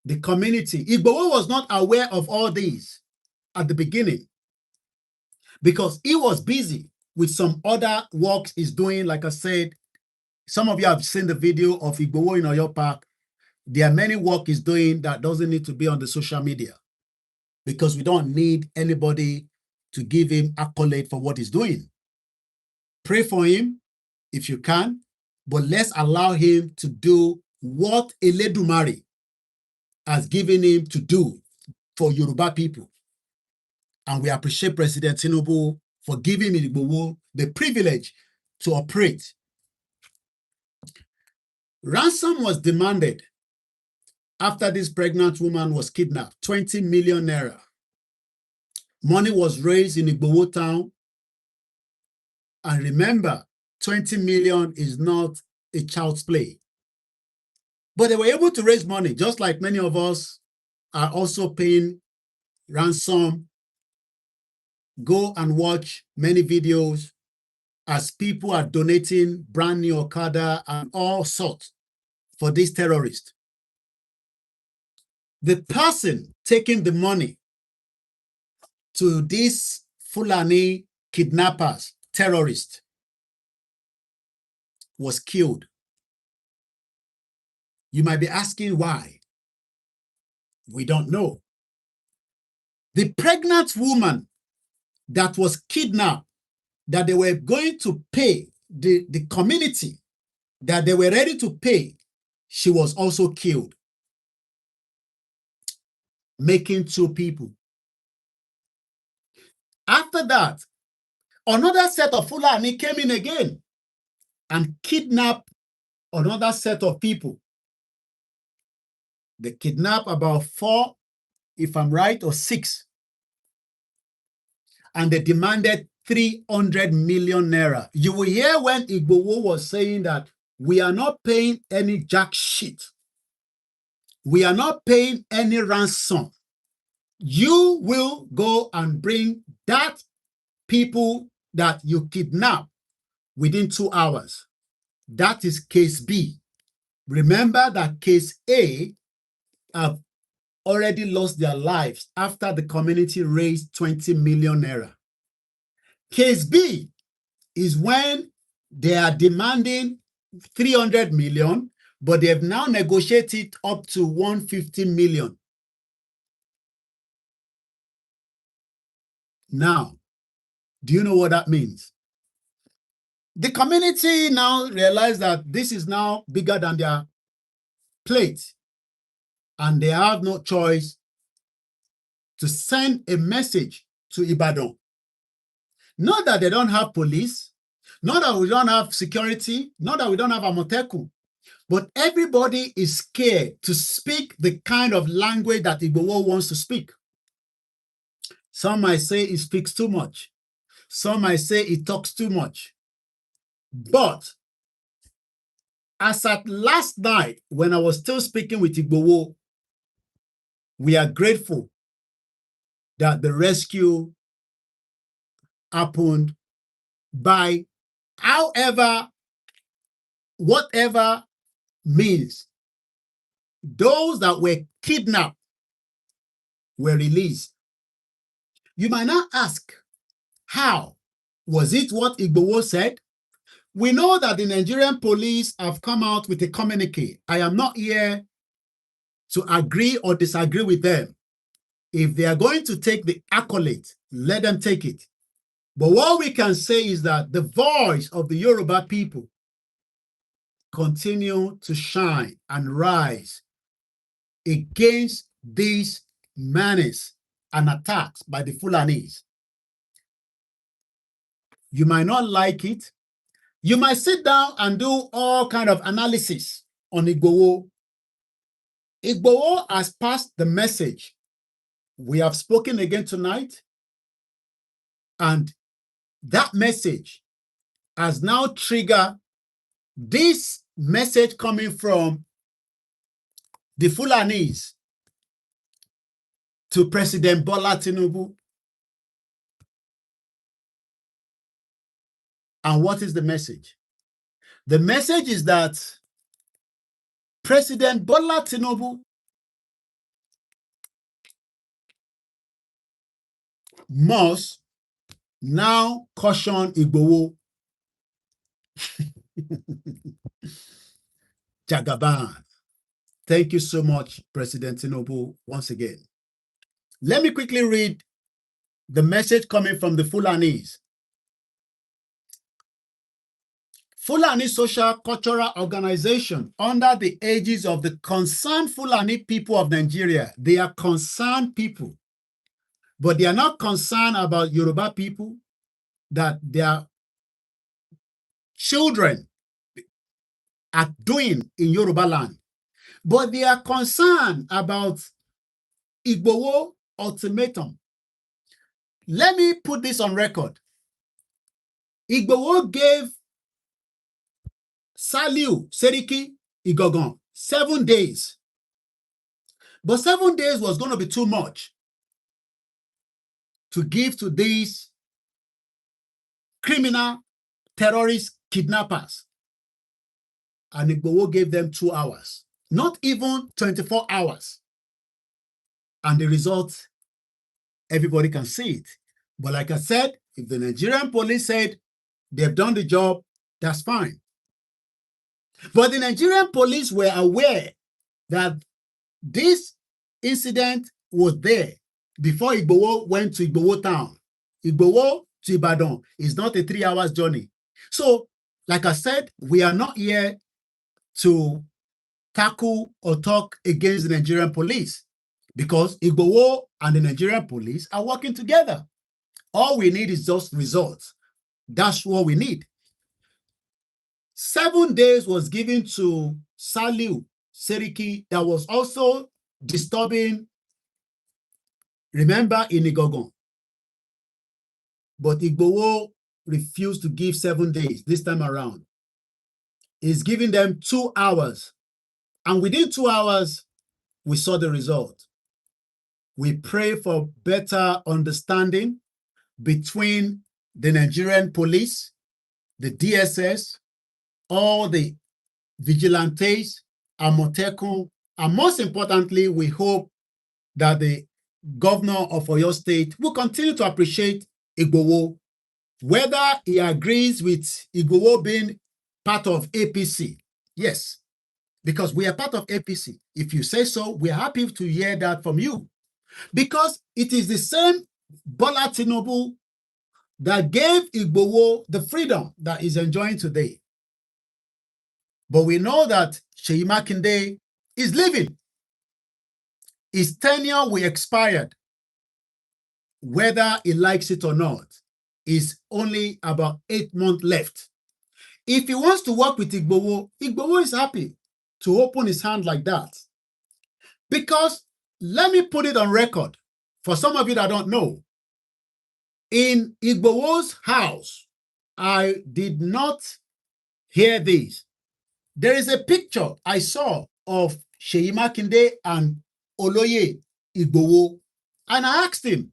Speaker 1: The community, Igboho was not aware of all these at the beginning because he was busy with some other works he's doing. Like I said, some of you have seen the video of Igboho in Oyo Park. There are many work he's doing that doesn't need to be on the social media because we don't need anybody to give him accolade for what he's doing. Pray for him if you can, but let's allow him to do what Eledumare has given him to do for Yoruba people. And we appreciate President Tinubu for giving Igboho the privilege to operate. Ransom was demanded after this pregnant woman was kidnapped, 20 million naira. Money was raised in Igboho town. And remember, 20 million is not a child's play. But they were able to raise money, just like many of us are also paying ransom. Go and watch many videos as people are donating brand new Okada and all sorts for this terrorist. The person taking the money to these Fulani kidnappers, terrorists, was killed. You might be asking why. We don't know. The pregnant woman that was kidnapped, that they were going to pay, the community that they were ready to pay, she was also killed, making 2 people. After that, another set of Fulani came in again and kidnapped another set of people. They kidnapped about 4, if I'm right, or 6. And they demanded 300 million naira. You will hear when Igboho was saying that we are not paying any jack shit. We are not paying any ransom. You will go and bring that people that you kidnap within 2 hours. That is case B. Remember that case A have already lost their lives after the community raised 20 million naira. Case B is when they are demanding 300 million, but they have now negotiated up to 150 million. Now, do you know what that means? The community now realize that this is now bigger than their plate, and they have no choice to send a message to Ibadan. Not that they don't have police, not that we don't have security, not that we don't have Amotekun, but everybody is scared to speak the kind of language that Igboho wants to speak. Some might say he speaks too much. Some might say he talks too much. But as at last night, when I was still speaking with Igboho, we are grateful that the rescue happened by whatever means. Those that were kidnapped were released. You might not ask, how? Was it what Igboho said? We know that the Nigerian police have come out with a communique. I am not here to agree or disagree with them. If they are going to take the accolade, let them take it. But what we can say is that the voice of the Yoruba people continue to shine and rise against these menace and attacks by the Fulanis. You might not like it. You might sit down and do all kind of analysis on Igboho. Igboho has passed the message. We have spoken again tonight, and that message has now triggered this message coming from the Fulanis to President Bola Tinubu. And what is the message? The message is that President Bola Tinubu must now caution Igboho. Jagaban. Thank you so much, President Tinubu, once again. Let me quickly read the message coming from the Fulanis. Fulani Social Cultural Organization, under the aegis of the concerned Fulani people of Nigeria. They are concerned people, but they are not concerned about Yoruba people, that their children are doing in Yoruba land. But they are concerned about Igboho ultimatum. Let me put this on record. Igboho gave Saliu Seriki Igogon 7 days. But 7 days was going to be too much to give to these criminal, terrorist kidnappers. And Igboho gave them 2 hours, not even 24 hours. And the result, everybody can see it. But like I said, if the Nigerian police said they've done the job, that's fine. But the Nigerian police were aware that this incident was there before Igboho went to Igboho town. Igboho to Ibadan is not a 3 hours journey. So, like I said, we are not here to tackle or talk against the Nigerian police, because Igboho and the Nigerian police are working together. All we need is just results. That's what we need. 7 days was given to Saliu Seriki that was also disturbing, remember, in Igogon. But Igboho refused to give 7 days this time around. He's giving them 2 hours. And within 2 hours, we saw the result. We pray for better understanding between the Nigerian police, the DSS, all the vigilantes, Amotekun, and most importantly, we hope that the governor of Oyo State will continue to appreciate Igboho, whether he agrees with Igboho being part of APC. Yes, because we are part of APC. If you say so, we are happy to hear that from you. Because it is the same Bola Tinubu that gave Igboho the freedom that he's enjoying today. But we know that Seyi Makinde is leaving. His tenure will expire, whether he likes it or not. Is only about 8 months left. If he wants to work with Igboho, Igboho is happy to open his hand like that. Because, let me put it on record, for some of you that don't know, in Igboho's house, I did not hear this. There is a picture I saw of Seyi Makinde and Oloye Igboho, and I asked him,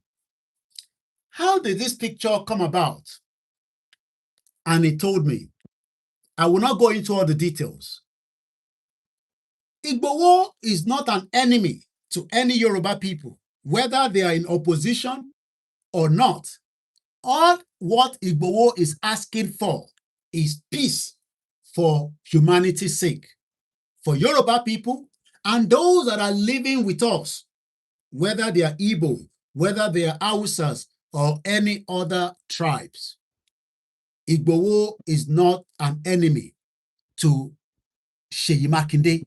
Speaker 1: how did this picture come about? And he told me. I will not go into all the details. Igboho is not an enemy to any Yoruba people, whether they are in opposition or not. All what Igboho is asking for is peace for humanity's sake, for Yoruba people and those that are living with us, whether they are Igbo, whether they are Hausas or any other tribes. Igboho is not an enemy to Seyi Makinde.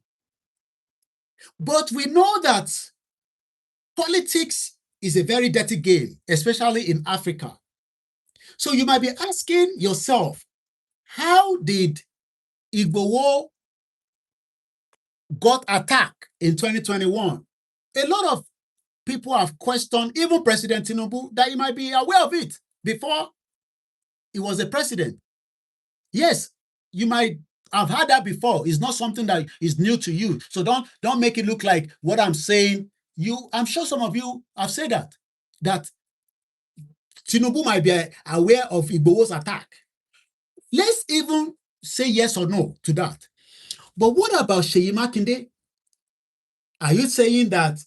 Speaker 1: But we know that politics is a very dirty game, especially in Africa. So you might be asking yourself, how did Igboho got attacked in 2021? A lot of people have questioned, even President Tinubu, that he might be aware of it before he was a president. Yes, you might have heard that before. It's not something that is new to you. So don't make it look like what I'm saying. I'm sure some of you have said that Tinubu might be aware of Igboho's attack. Let's even say yes or no to that. But what about Seyi Makinde? Are you saying that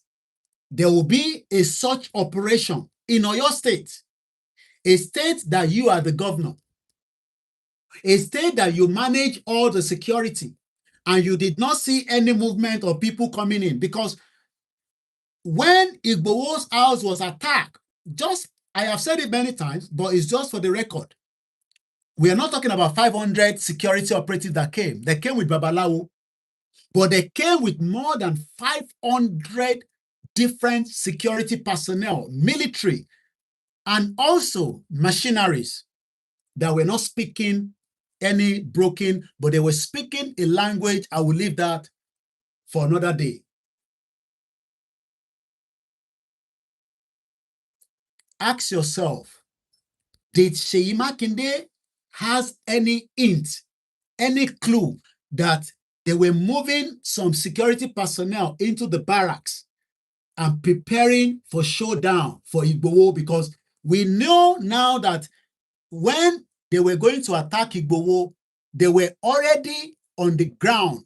Speaker 1: there will be a such operation in Oyo State, a state that you are the governor, a state that you manage all the security, and you did not see any movement of people coming in? Because when Igboho's house was attacked, I have said it many times, but it's just for the record. We are not talking about 500 security operatives that came. They came with Babalawo, but they came with more than 500 different security personnel, military, and also machineries that were not speaking any broken, but they were speaking a language. I will leave that for another day. Ask yourself, did Seyi Makinde has any hint, any clue that they were moving some security personnel into the barracks and preparing for showdown for Igboho? Because we know now that when they were going to attack Igboho, they were already on the ground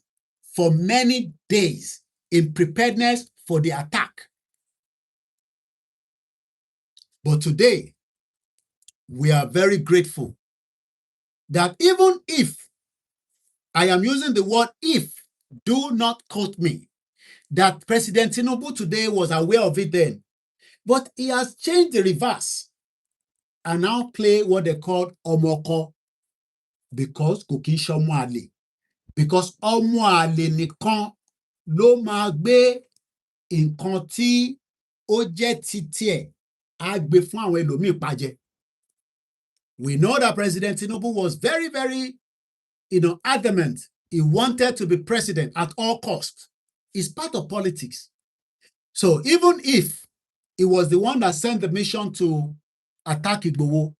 Speaker 1: for many days in preparedness for the attack. But today, we are very grateful that even if, I am using the word if, do not quote me, that President Tinubu today was aware of it then, but he has changed the reverse and now play what they call Omoko, because kò kí ń ṣọmọ àlè, because ọmọ àlè nìkan ló máa gbé nǹkan tí ó jẹ́ titi ẹ̀ á gbé fún àwọn ẹlòmíì pàjẹ́. We know that President Tinubu was very, very, adamant. He wanted to be president at all costs. It's part of politics. So even if he was the one that sent the mission to attack Igboho,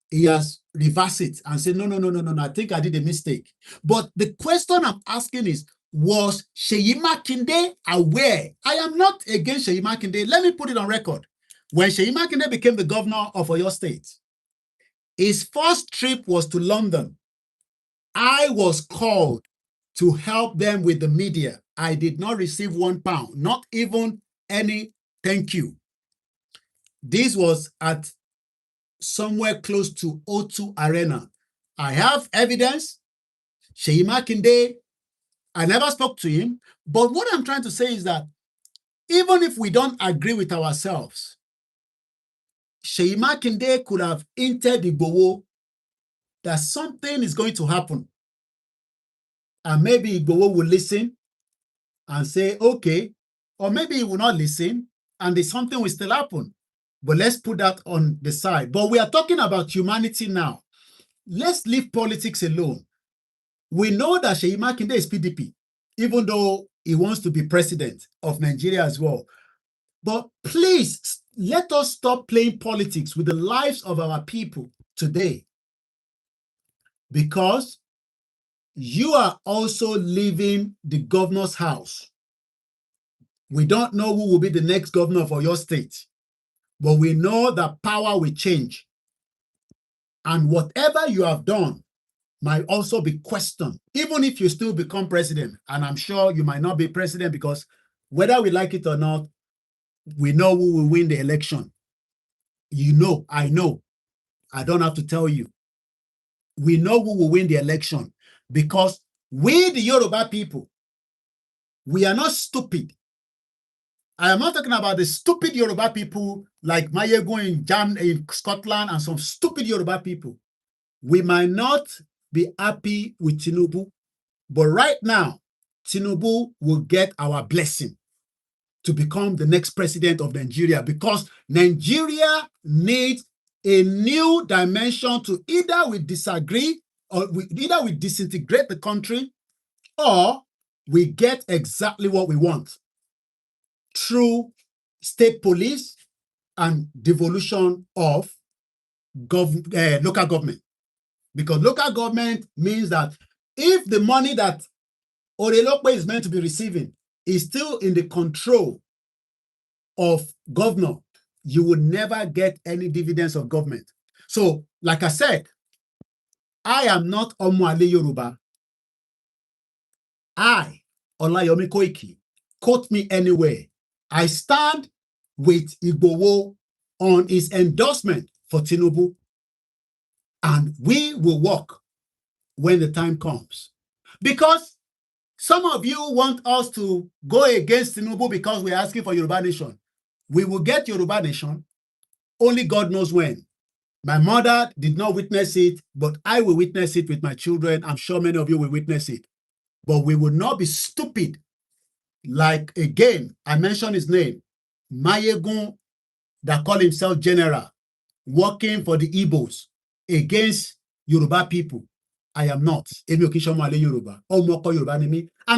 Speaker 1: he has reversed it and said, no, I think I did a mistake. But the question I'm asking is, was Seyi Makinde aware? I am not against Seyi Makinde. Let me put it on record. When Seyi Makinde became the governor of Oyo State, his first trip was to London. I was called to help them with the media. I did not receive £1, not even any thank you. This was at somewhere close to O2 Arena. I have evidence. Seyi Makinde, I never spoke to him. But what I'm trying to say is that even if we don't agree with ourselves, Seyi Makinde could have hinted Igboho that something is going to happen. And maybe Igboho will listen and say, okay, or maybe he will not listen and something will still happen. But let's put that on the side. But we are talking about humanity now. Let's leave politics alone. We know that Seyi Makinde is PDP, even though he wants to be president of Nigeria as well. But please, let us stop playing politics with the lives of our people today. Because you are also leaving the governor's house. We don't know who will be the next governor of your state, but we know that power will change. And whatever you have done might also be questioned, even if you still become president. And I'm sure you might not be president because whether we like it or not, we know who will win the election. You know, I know. I don't have to tell you. We know who will win the election because we, the Yoruba people, we are not stupid. I am not talking about the stupid Yoruba people like Mayegun in Scotland and some stupid Yoruba people. We might not be happy with Tinubu, but right now, Tinubu will get our blessing to become the next president of Nigeria because Nigeria needs a new dimension to either we disagree or either we disintegrate the country or we get exactly what we want through state police and devolution of local government. Because local government means that if the money that Orelope is meant to be receiving is still in the control of governor, you will never get any dividends of government. So, like I said, I am not Omoale Yoruba. I, OLAYOMI KOIKI, quote me anywhere. I stand with Igboho on his endorsement for Tinubu, and we will work when the time comes. Because some of you want us to go against Tinubu because we're asking for Yoruba Nation. We will get Yoruba Nation, only God knows when. My mother did not witness it, but I will witness it with my children. I'm sure many of you will witness it. But we will not be stupid. Like, again, I mentioned his name, Mayegun, that called himself general, working for the Igbos against Yoruba people. I am not. Yoruba. And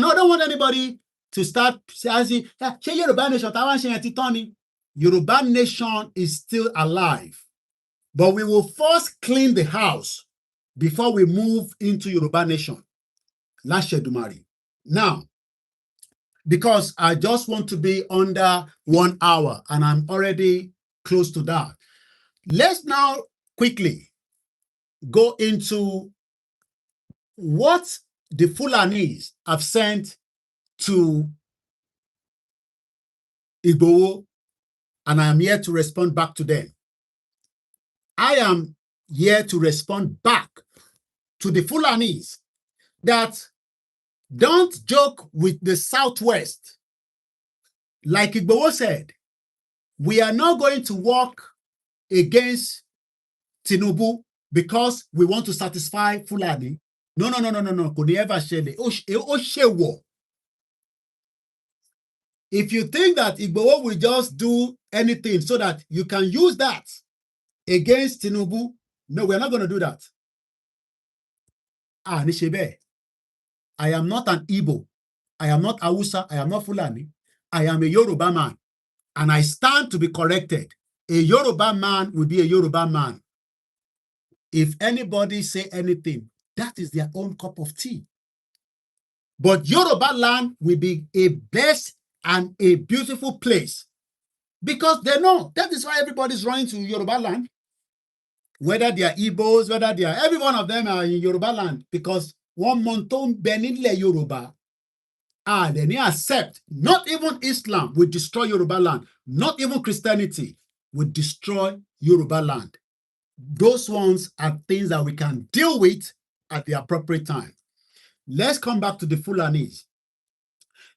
Speaker 1: I don't want anybody to start saying, Yoruba Nation, Yoruba Nation is still alive. But we will first clean the house before we move into Yoruba Nation. Lashedumari. Now, because I just want to be under 1 hour and I'm already close to that. Let's now quickly go into what the Fulanis have sent to Igboho, and I am here to respond back to them. I am here to respond back to the Fulanis that don't joke with the Southwest. Like Igboho said, we are not going to work against Tinubu because we want to satisfy Fulani. No. Kò ní ever ṣẹlẹ̀. Ó ṣèwọ̀. If you think that Igboho will just do anything so that you can use that against Tinubu, no, we're not going to do that. Nishebe, I am not an Igbo. I am not Hausa. I am not Fulani. I am a Yoruba man. And I stand to be corrected. A Yoruba man will be a Yoruba man. If anybody say anything, that is their own cup of tea. But Yoruba land will be a best and a beautiful place. Because they know that is why everybody's running to Yoruba land. Whether they are Igbos, whether they are, every one of them are in Yoruba land. Because one monton benile Yoruba, they need accept. Not even Islam will destroy Yoruba land. Not even Christianity will destroy Yoruba land. Those ones are things that we can deal with at the appropriate time. Let's come back to the Fulanis.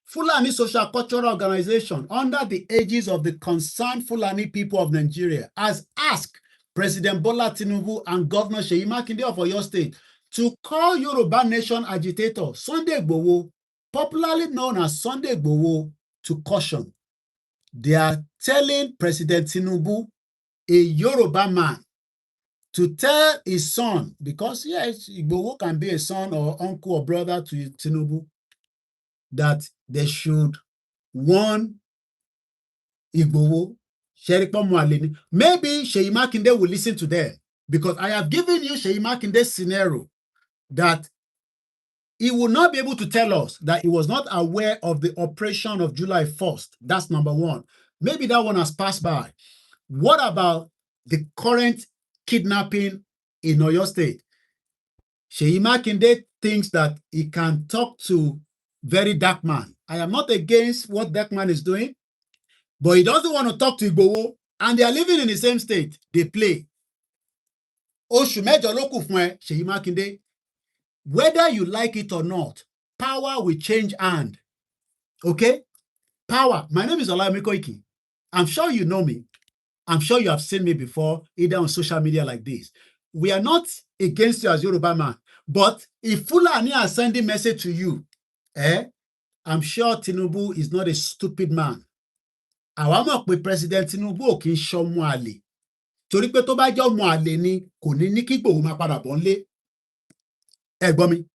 Speaker 1: Fulani Social Cultural Organization, under the aegis of the concerned Fulani people of Nigeria, has asked President Bola Tinubu and Governor Seyi Makinde of Oyo State to call Yoruba Nation agitator Sunday Igboho, popularly known as Sunday Igboho, to caution. They are telling President Tinubu, a Yoruba man, to tell his son, because yes, Igboho can be a son or uncle or brother to Tinubu, that they should warn Igboho. Maybe Seyi Makinde will listen to them, because I have given you Seyi Makinde's scenario that he will not be able to tell us that he was not aware of the operation of July 1st. That's number one. Maybe that one has passed by. What about the current kidnapping in Oyo State? Seyi Makinde thinks that he can talk to very dark man. I am not against what dark man is doing, but he doesn't want to talk to Igboho, and they are living in the same state. They play. Oṣù mẹ́jọ ló kù fún ẹ, Seyi Makinde. Whether you like it or not, power will change hand. Okay? Power. My name is OLAYOMI KOIKI. I'm sure you know me. I'm sure you have seen me before, either on social media like this. We are not against you as Yoruba man, but if Fulani are sending message to you, I'm sure Tinubu is not a stupid man. Àwa mọ̀ pé President Tinubu ò kì í ṣọmọ àlè. Torí pé tó bá jẹ́ ọmọ àlè ni kò ní ní kí Igboho máa padà bọ̀ nílé. Ẹ gbọ́ mi.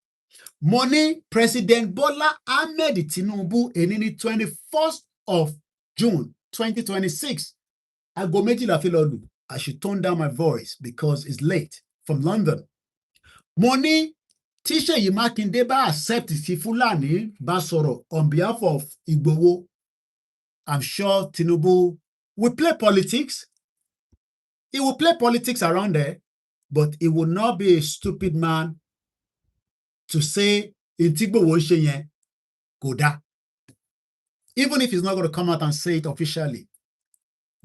Speaker 1: Mo ní President Bola Ahmed Tinubu èní ní 21st of June 2026. Aago méjìlá fi lọ lù. I should tone down my voice because it's late from London. Mo ní tí Seyi Makinde bá accept tí Fulani bá sọ̀rọ̀ on behalf of Igboho, I'm sure Tinubu will play politics. He will play politics around there, but he will not be a stupid man to say in Igboho ṣe yẹn kò dá. Even if he's not going to come out and say it officially.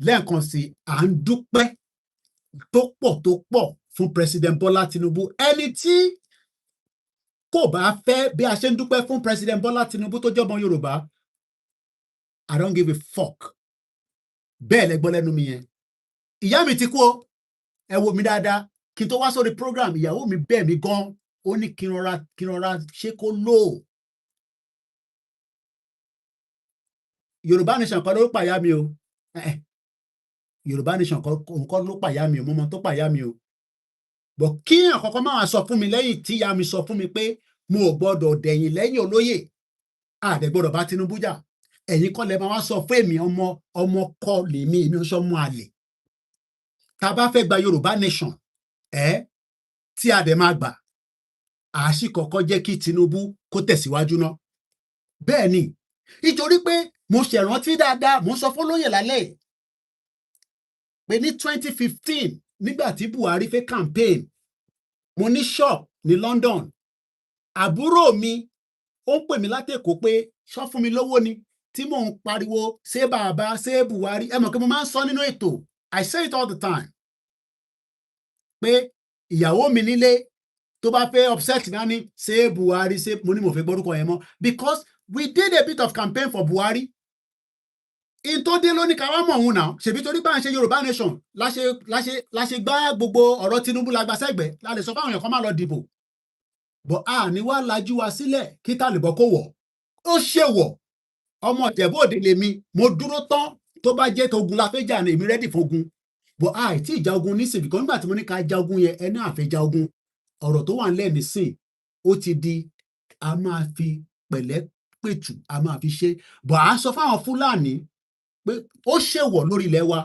Speaker 1: Lẹ́ẹ̀kan sí, à ń dúpẹ́ tó pọ̀ fún President Bola Tinubu. Ẹni tí kò bá fẹ́ bí a ṣe ń dúpẹ́ fún President Bola Tinubu tó jẹ́ ọmọ Yorùbá, I don't give a fuck. Bẹ́ẹ̀ lẹ gbọ́ lẹ́nu mi yẹn. Ìyá mi ti kú o, ẹ wo mi dáadáa, kí n tó wá sórí program, ìyàwó mi bẹ́ẹ̀ mi gan, ó ní kí n rọra ṣe kó lò. Yorùbá Nation kan ló pàyà mi o. Yorùbá Nation kan ló pàyà mi o, mo mọ tó pàyà mi o. But kí àkọ́kọ́ máa sọ fún mi lẹ́yìn tí ìyá mi sọ fún mi pé mo ò gbọ́dọ̀ dẹ̀yìn lẹ́yìn olóyè, àdẹ̀ gbọ́dọ̀ bá Tinubu jà. Ẹ̀yin kọ́ lẹ máa wá sọ fún èmi ọmọ kọ́ lèmi, èmi ò sọmọ àlè. Tá a bá fẹ́ gba Yorùbá Nation, tí a dẹ̀ máa gbà, a sì kọ́kọ́ jẹ́ kí Tinubu kó tẹ̀síwájú ná. Bẹ́ẹ̀ ni, nítorí pé mo ṣèrántí dáadáa, mo sọ fún olóyè lálẹ́ pé ní 2015 nígbà tí Buhari fẹ́ campaign, mo ní shop ní London. Àbúrò mi ó ń pè mí látẹ̀kọ́ pé ṣọ́ fún mi lówó ni tí mò ń pariwo ṣé bàbá ṣé Buhari. Ẹ mọ̀ pé mo máa ń sọ nínú ètò. I say it all the time. Pé ìyàwó mi nílé tó bá fẹ́ upset náà ni ṣé Buhari ṣé mo ní mo fẹ́ gbórúkọ yẹn mọ́. Because we did a bit of campaign for Buhari. In tó dé lónìí ká wá mọ̀ òun náà, ṣèbí torí bá ń ṣe Yorùbá Nation láṣẹ gbá gbogbo ọ̀rọ̀ Tinubu la gbà sẹ́gbẹ̀ẹ́, la lè sọ fáwọn èèyàn kan má lọ dìbò. But a ní wá lajú wa sílẹ̀ kí Tàlíbọ̀ kó wọ̀. Ó ṣe wọ̀. Ọmọ Ìjẹ̀bú Òde lèmi, mo dúró tán tó bá jẹ́ togun la fẹ́ jà ní èmi rẹ́dì fógun. But tí ìjà ogun nísìnyí, kan nígbà tí mo ní ká ja ogun yẹn, ẹni àfẹ́jà ogun. Ọ̀rọ̀ tó wà nílẹ̀ nísìn, ó ti di a máa fi pẹ̀lẹ́ pẹ̀tù, a máa fi ṣe. But à ń sọ fáwọn Fúlàní pé ó ṣèwọ̀ lórí ilẹ̀ wa.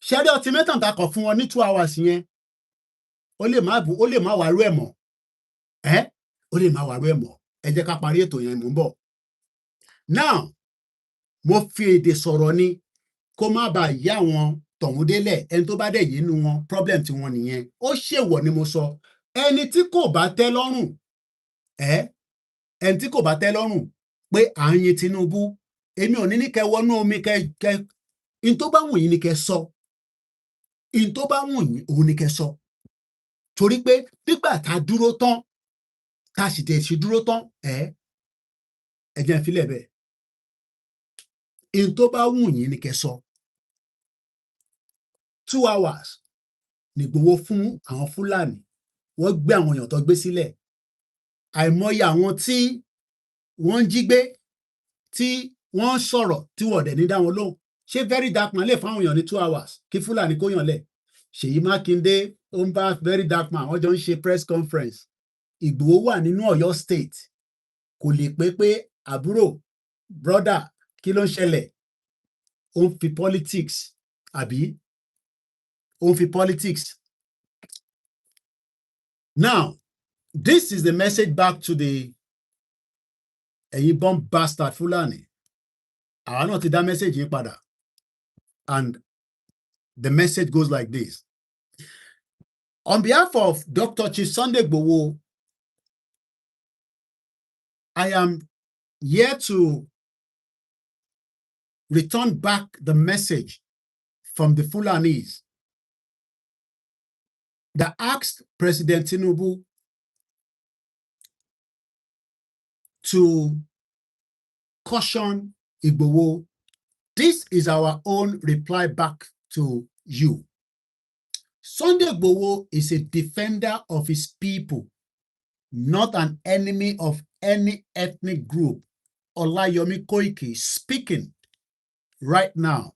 Speaker 1: Ṣẹ́rí ọtí mẹ́tàn ta kọ̀ fún wọn ní 2 hours yẹn, ó lè má wàrú ẹ̀ mọ́. Ó lè má wàrú ẹ̀ mọ́. Ẹ jẹ́ ká parí ètò yẹn, mò ń bọ̀. Now, mo fi èdè sọ̀rọ̀ ni kó má bàa yá àwọn tọ̀hún délẹ̀, ẹni tó bá dẹ̀ yé inú wọn, problem tí wọ́n nìyẹn. Ó ṣèwọ̀ ni mo sọ. Ẹni tí kò bá tẹ́ lọ́rùn, ẹni tí kò bá tẹ́ lọ́rùn pé à ń yin Tinubu, èmi ò ní kẹ́ wọnú omi kẹ́ in tó bá wù yín ni kẹ́ sọ. In tó bá wù yín òun ni kẹ́ sọ. Torí pé nígbà tá a dúró tán, tá a sì tẹ̀ sí dúró tán, ẹ jẹ́ n filẹ̀ bẹ́ẹ̀. In tó bá wù yín ni kẹ́ sọ. 2 hours ni Ìgbòho fún àwọn Fúlàní. Wọ́n gbé àwọn èèyàn tó gbé sílẹ̀. Àìmọye àwọn tí wọ́n ń jí gbé, tí wọ́n ń sọ̀rọ̀ tí wọ́n dẹ̀ ní dá wọn lóhùn. Ṣé very dark man lè fáwọn èèyàn ní 2 hours kí Fúlàní kó yàn lẹ̀? Ṣèyí Mákindé ó ń bá very dark man, wọ́n jọ ń ṣe press conference. Ìgbòho wà nínú Ọ̀yọ́ state. Kò lè pé àbúrò, brother, kí ló ń ṣẹlẹ̀? Ó ń fi politics, àbí? Ó ń fi politics. Now, this is the message back to the ẹ̀yin bomb bastard Fulani. Àwa náà ti dá message yìí padà. And the message goes like this. On behalf of Dr. Chief Sunday Igboho, I am here to return back the message from the Fulanis that asked President Tinubu to caution Igboho. This is our own reply back to you. Sunday Igboho is a defender of his people, not an enemy of any ethnic group. OLAYOMI KOIKI speaking right now,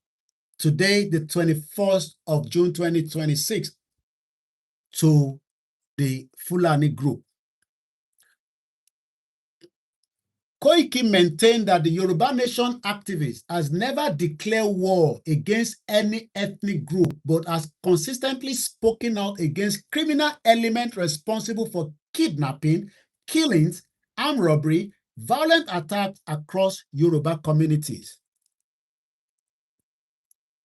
Speaker 1: today, the 21st of June, 2026, to the Fulani group. Koiki maintained that the Yoruba Nation activist has never declared war against any ethnic group, but has consistently spoken out against criminal elements responsible for kidnapping, killings, armed robbery, violent attacks across Yoruba communities.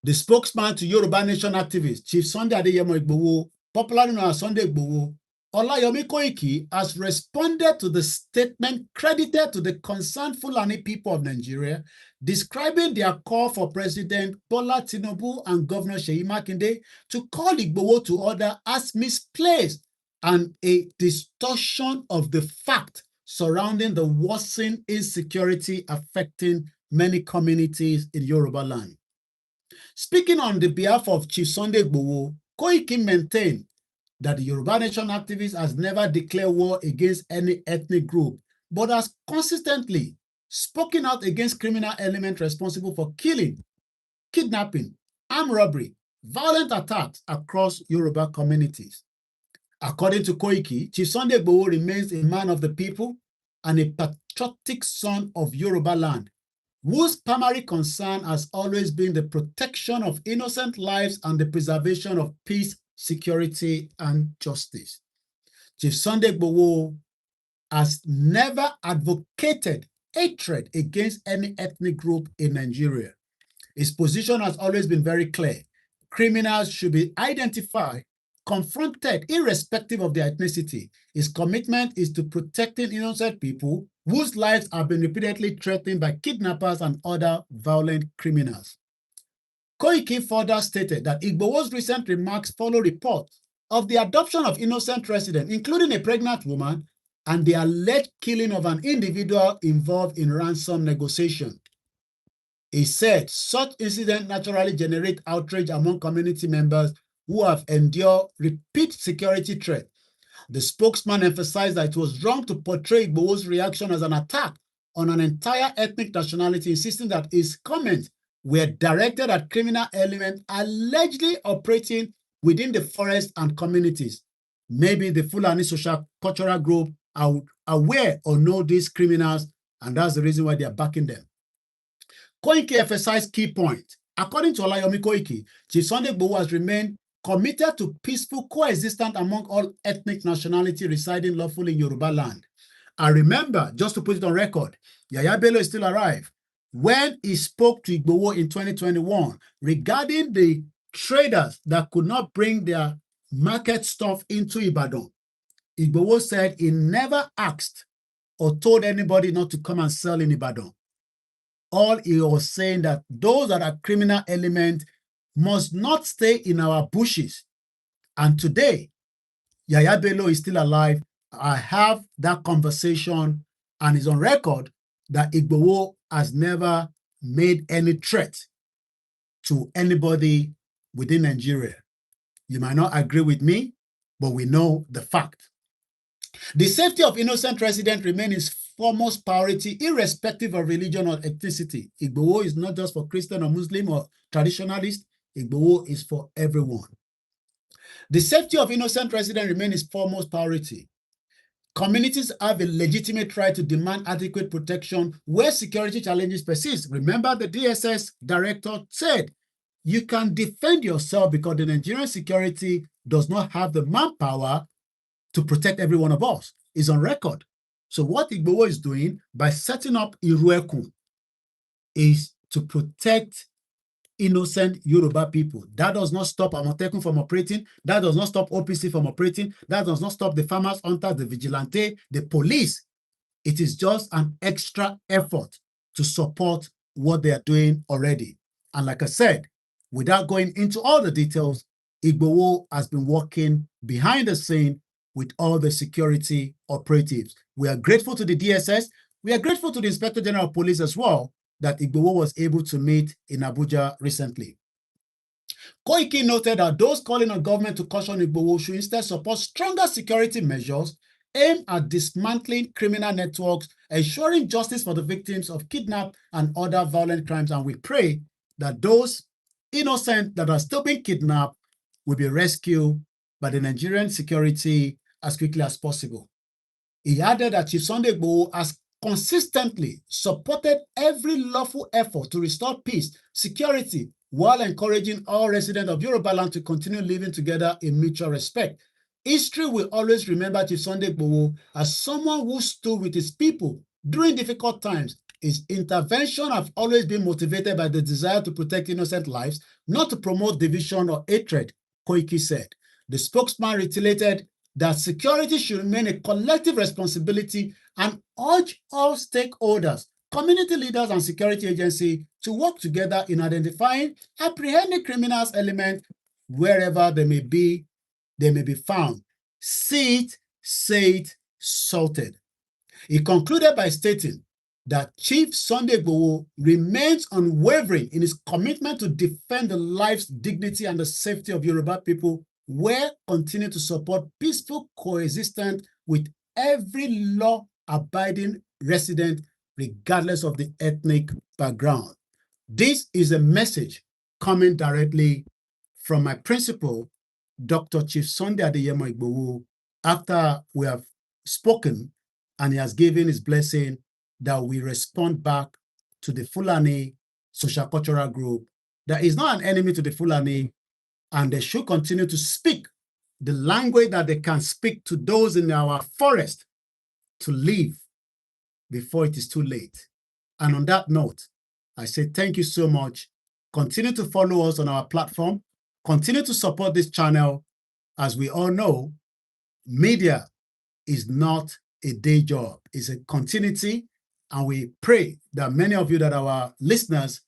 Speaker 1: The spokesman to Yoruba Nation activist, Chief Sunday Igboho, popularly known as Sunday Igboho, OLAYOMI KOIKI, has responded to the statement credited to the concerned Fulani people of Nigeria, describing their call for President Bola Tinubu and Governor Seyi Makinde to call Igboho to order as misplaced and a distortion of the fact surrounding the worsening insecurity affecting many communities in Yoruba land. Speaking on the behalf of Chief Sunday Igboho, Koiki maintained that the Yoruba Nation activist has never declared war against any ethnic group, but has consistently spoken out against criminal elements responsible for killing, kidnapping, armed robbery, violent attacks across Yoruba communities. According to Koiki, Chief Sunday Igboho remains a man of the people and a patriotic son of Yoruba land, whose primary concern has always been the protection of innocent lives and the preservation of peace, security, and justice. Chief Sunday Igboho has never advocated hatred against any ethnic group in Nigeria. His position has always been very clear. Criminals should be identified, confronted, irrespective of their ethnicity. His commitment is to protecting innocent people whose lives have been repeatedly threatened by kidnappers and other violent criminals. Koiki further stated that Igboho's recent remarks follow reports of the adoption of innocent residents, including a pregnant woman, and the alleged killing of an individual involved in ransom negotiation. He said such incidents naturally generate outrage among community members who have endured repeat security threats. The spokesman emphasized that it was wrong to portray Igboho's reaction as an attack on an entire ethnic nationality, insisting that his comments were directed at criminal elements allegedly operating within the forest and communities. Maybe the Fulani social cultural group are aware or know these criminals, and that's the reason why they are backing them. Koiki emphasized key points. According to OLAYOMI KOIKI, Chief Sunday Igboho has remained committed to peaceful coexistence among all ethnic nationalities residing lawfully in Yoruba land. I remember, just to put it on record, Yaya Bello is still alive. When he spoke to Igboho in 2021 regarding the traders that could not bring their market stuff into Ibadan, Igboho said he never asked or told anybody not to come and sell in Ibadan. All he was saying that those that are criminal elements must not stay in our bushes. And today, Yaya Bello is still alive. I have that conversation and is on record that Igboho has never made any threat to anybody within Nigeria. You might not agree with me, but we know the fact. The safety of innocent residents remains his foremost priority, irrespective of religion or ethnicity. Igboho is not just for Christian or Muslim or traditionalist. Igboho is for everyone. The safety of innocent residents remains his foremost priority. Communities have a legitimate right to demand adequate protection where security challenges persist. Remember, the DSS director said, you can defend yourself because the Nigerian security does not have the manpower to protect every one of us. It's on record. So what Igboho is doing by setting up Iruekun is to protect innocent Yoruba people. That does not stop Amotekun from operating. That does not stop OPC from operating. That does not stop the farmers, hunters, the vigilante, the police. It is just an extra effort to support what they are doing already. And like I said, without going into all the details, Igboho has been working behind the scene with all the security operatives. We are grateful to the DSS. We are grateful to the Inspector General of Police as well that Igboho was able to meet in Abuja recently. Koiki noted that those calling on government to caution Igboho should instead support stronger security measures aimed at dismantling criminal networks, ensuring justice for the victims of kidnap and other violent crimes. And we pray that those innocent that are still being kidnapped will be rescued by the Nigerian security as quickly as possible. He added that Chief Sunday Igboho has consistently supported every lawful effort to restore peace, security, while encouraging all residents of Yoruba land to continue living together in mutual respect. History will always remember Chief Sunday Igboho as someone who stood with his people during difficult times. His intervention have always been motivated by the desire to protect innocent lives, not to promote division or hatred, Koiki said. The spokesman reiterated that security should remain a collective responsibility and urge all stakeholders, community leaders and security agencies to work together in identifying, apprehending criminals elements wherever they may be found. See it, say it, sorted. He concluded by stating that Chief Sunday Igboho remains unwavering in his commitment to defend the lives, dignity, and the safety of Yoruba people, where continue to support peaceful coexistence with every law-abiding resident, regardless of the ethnic background. This is a message coming directly from my principal, Dr. Chief Sunday Adeyemo Igboho, after we have spoken and he has given his blessing that we respond back to the Fulani social cultural group that is not an enemy to the Fulani, and they should continue to speak the language that they can speak to those in our forest to live before it is too late. And on that note, I say thank you so much. Continue to follow us on our platform. Continue to support this channel. As we all know, media is not a day job. It's a continuity. And we pray that many of you that are our listeners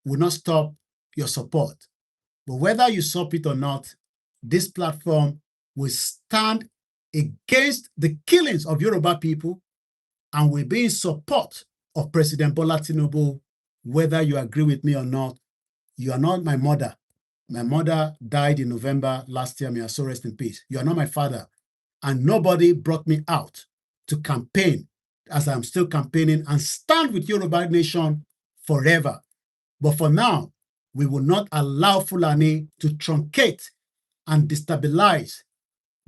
Speaker 1: will not stop your support. But whether you support it or not, this platform will stand against the killings of Yoruba people and will be in support of President Bola Tinubu, whether you agree with me or not. You are not my mother. My mother died in November last year. May her soul rest in peace. You are not my father. And nobody brought me out to campaign as I'm still campaigning and stand with Yoruba Nation forever. But for now, we will not allow Fulani to truncate and destabilize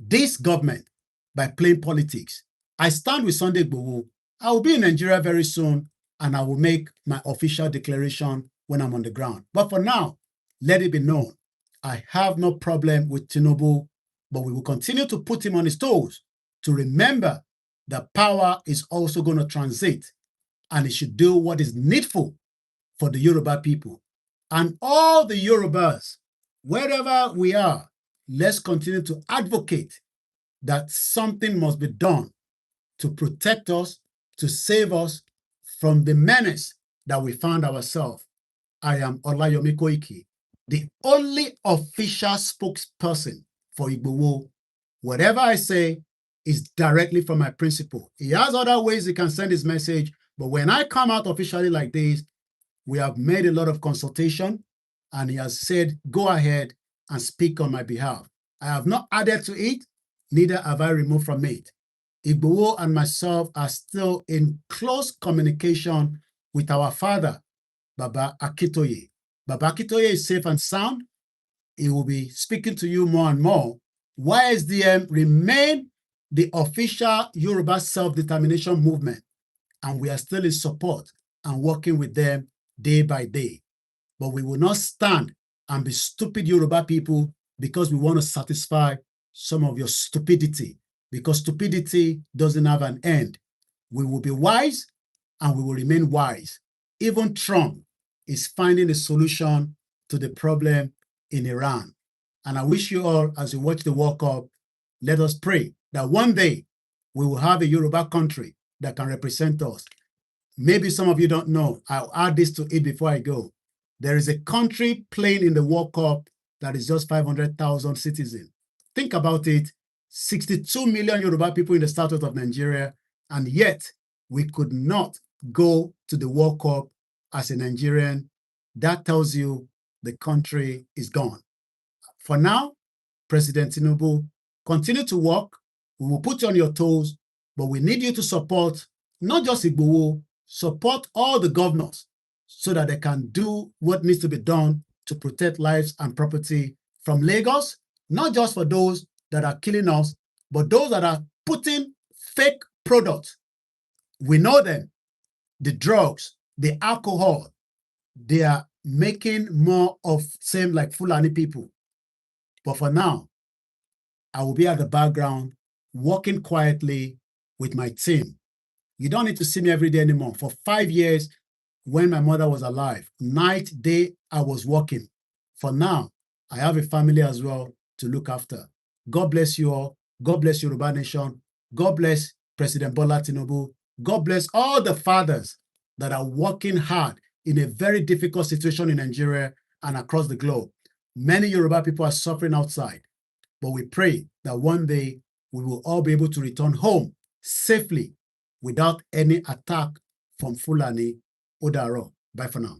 Speaker 1: this government by playing politics. I stand with Sunday Igboho. I will be in Nigeria very soon, and I will make my official declaration when I'm on the ground. But for now, let it be known, I have no problem with Tinubu, but we will continue to put him on his toes to remember that power is also going to transit, and he should do what is needful for the Yoruba people. And all the Yorubas, wherever we are, let's continue to advocate that something must be done to protect us, to save us from the menace that we found ourselves. I am OLAYOMI KOIKI, the only official spokesperson for Igboho. Whatever I say is directly from my principal. He has other ways he can send his message, But when I come out officially like this, we have made a lot of consultation, and he has said, go ahead and speak on my behalf. I have not added to it, neither have I removed from it. Igboho and myself are still in close communication with our father, Baba Akintoye. Baba Akintoye is safe and sound. He will be speaking to you more and more. YSDM remain the official Yoruba self-determination movement, and we are still in support and working with them day by day. But we will not stand and be stupid Yoruba people because we want to satisfy some of your stupidity, because stupidity doesn't have an end. We will be wise and we will remain wise. Even Trump is finding a solution to the problem in Iran. And I wish you all, as you watch the World Cup, let us pray that one day we will have a Yoruba country that can represent us. Maybe some of you don't know. I'll add this to it before I go. There is a country playing in the World Cup that is just 500,000 citizens. Think about it. 62 million Yoruba people in the southwest of Nigeria, and yet we could not go to the World Cup as a Nigerian. That tells you the country is gone. For now, President Tinubu, continue to work. We will put you on your toes, but we need you to support not just Igboho, support all the governors so that they can do what needs to be done to protect lives and property from Lagos, not just for those that are killing us, but those that are putting fake products. We know them, the drugs, the alcohol, they are making more of same like Fulani people. But for now, I will be at the background, working quietly with my team. You don't need to see me every day anymore. For 5 years, when my mother was alive, night, day, I was working. For now, I have a family as well to look after. God bless you all. God bless Yoruba Nation. God bless President Bola Tinubu. God bless all the fathers that are working hard in a very difficult situation in Nigeria and across the globe. Many Yoruba people are suffering outside, but we pray that one day we will all be able to return home safely without any attack from Fulani. Odaro. Bye for now.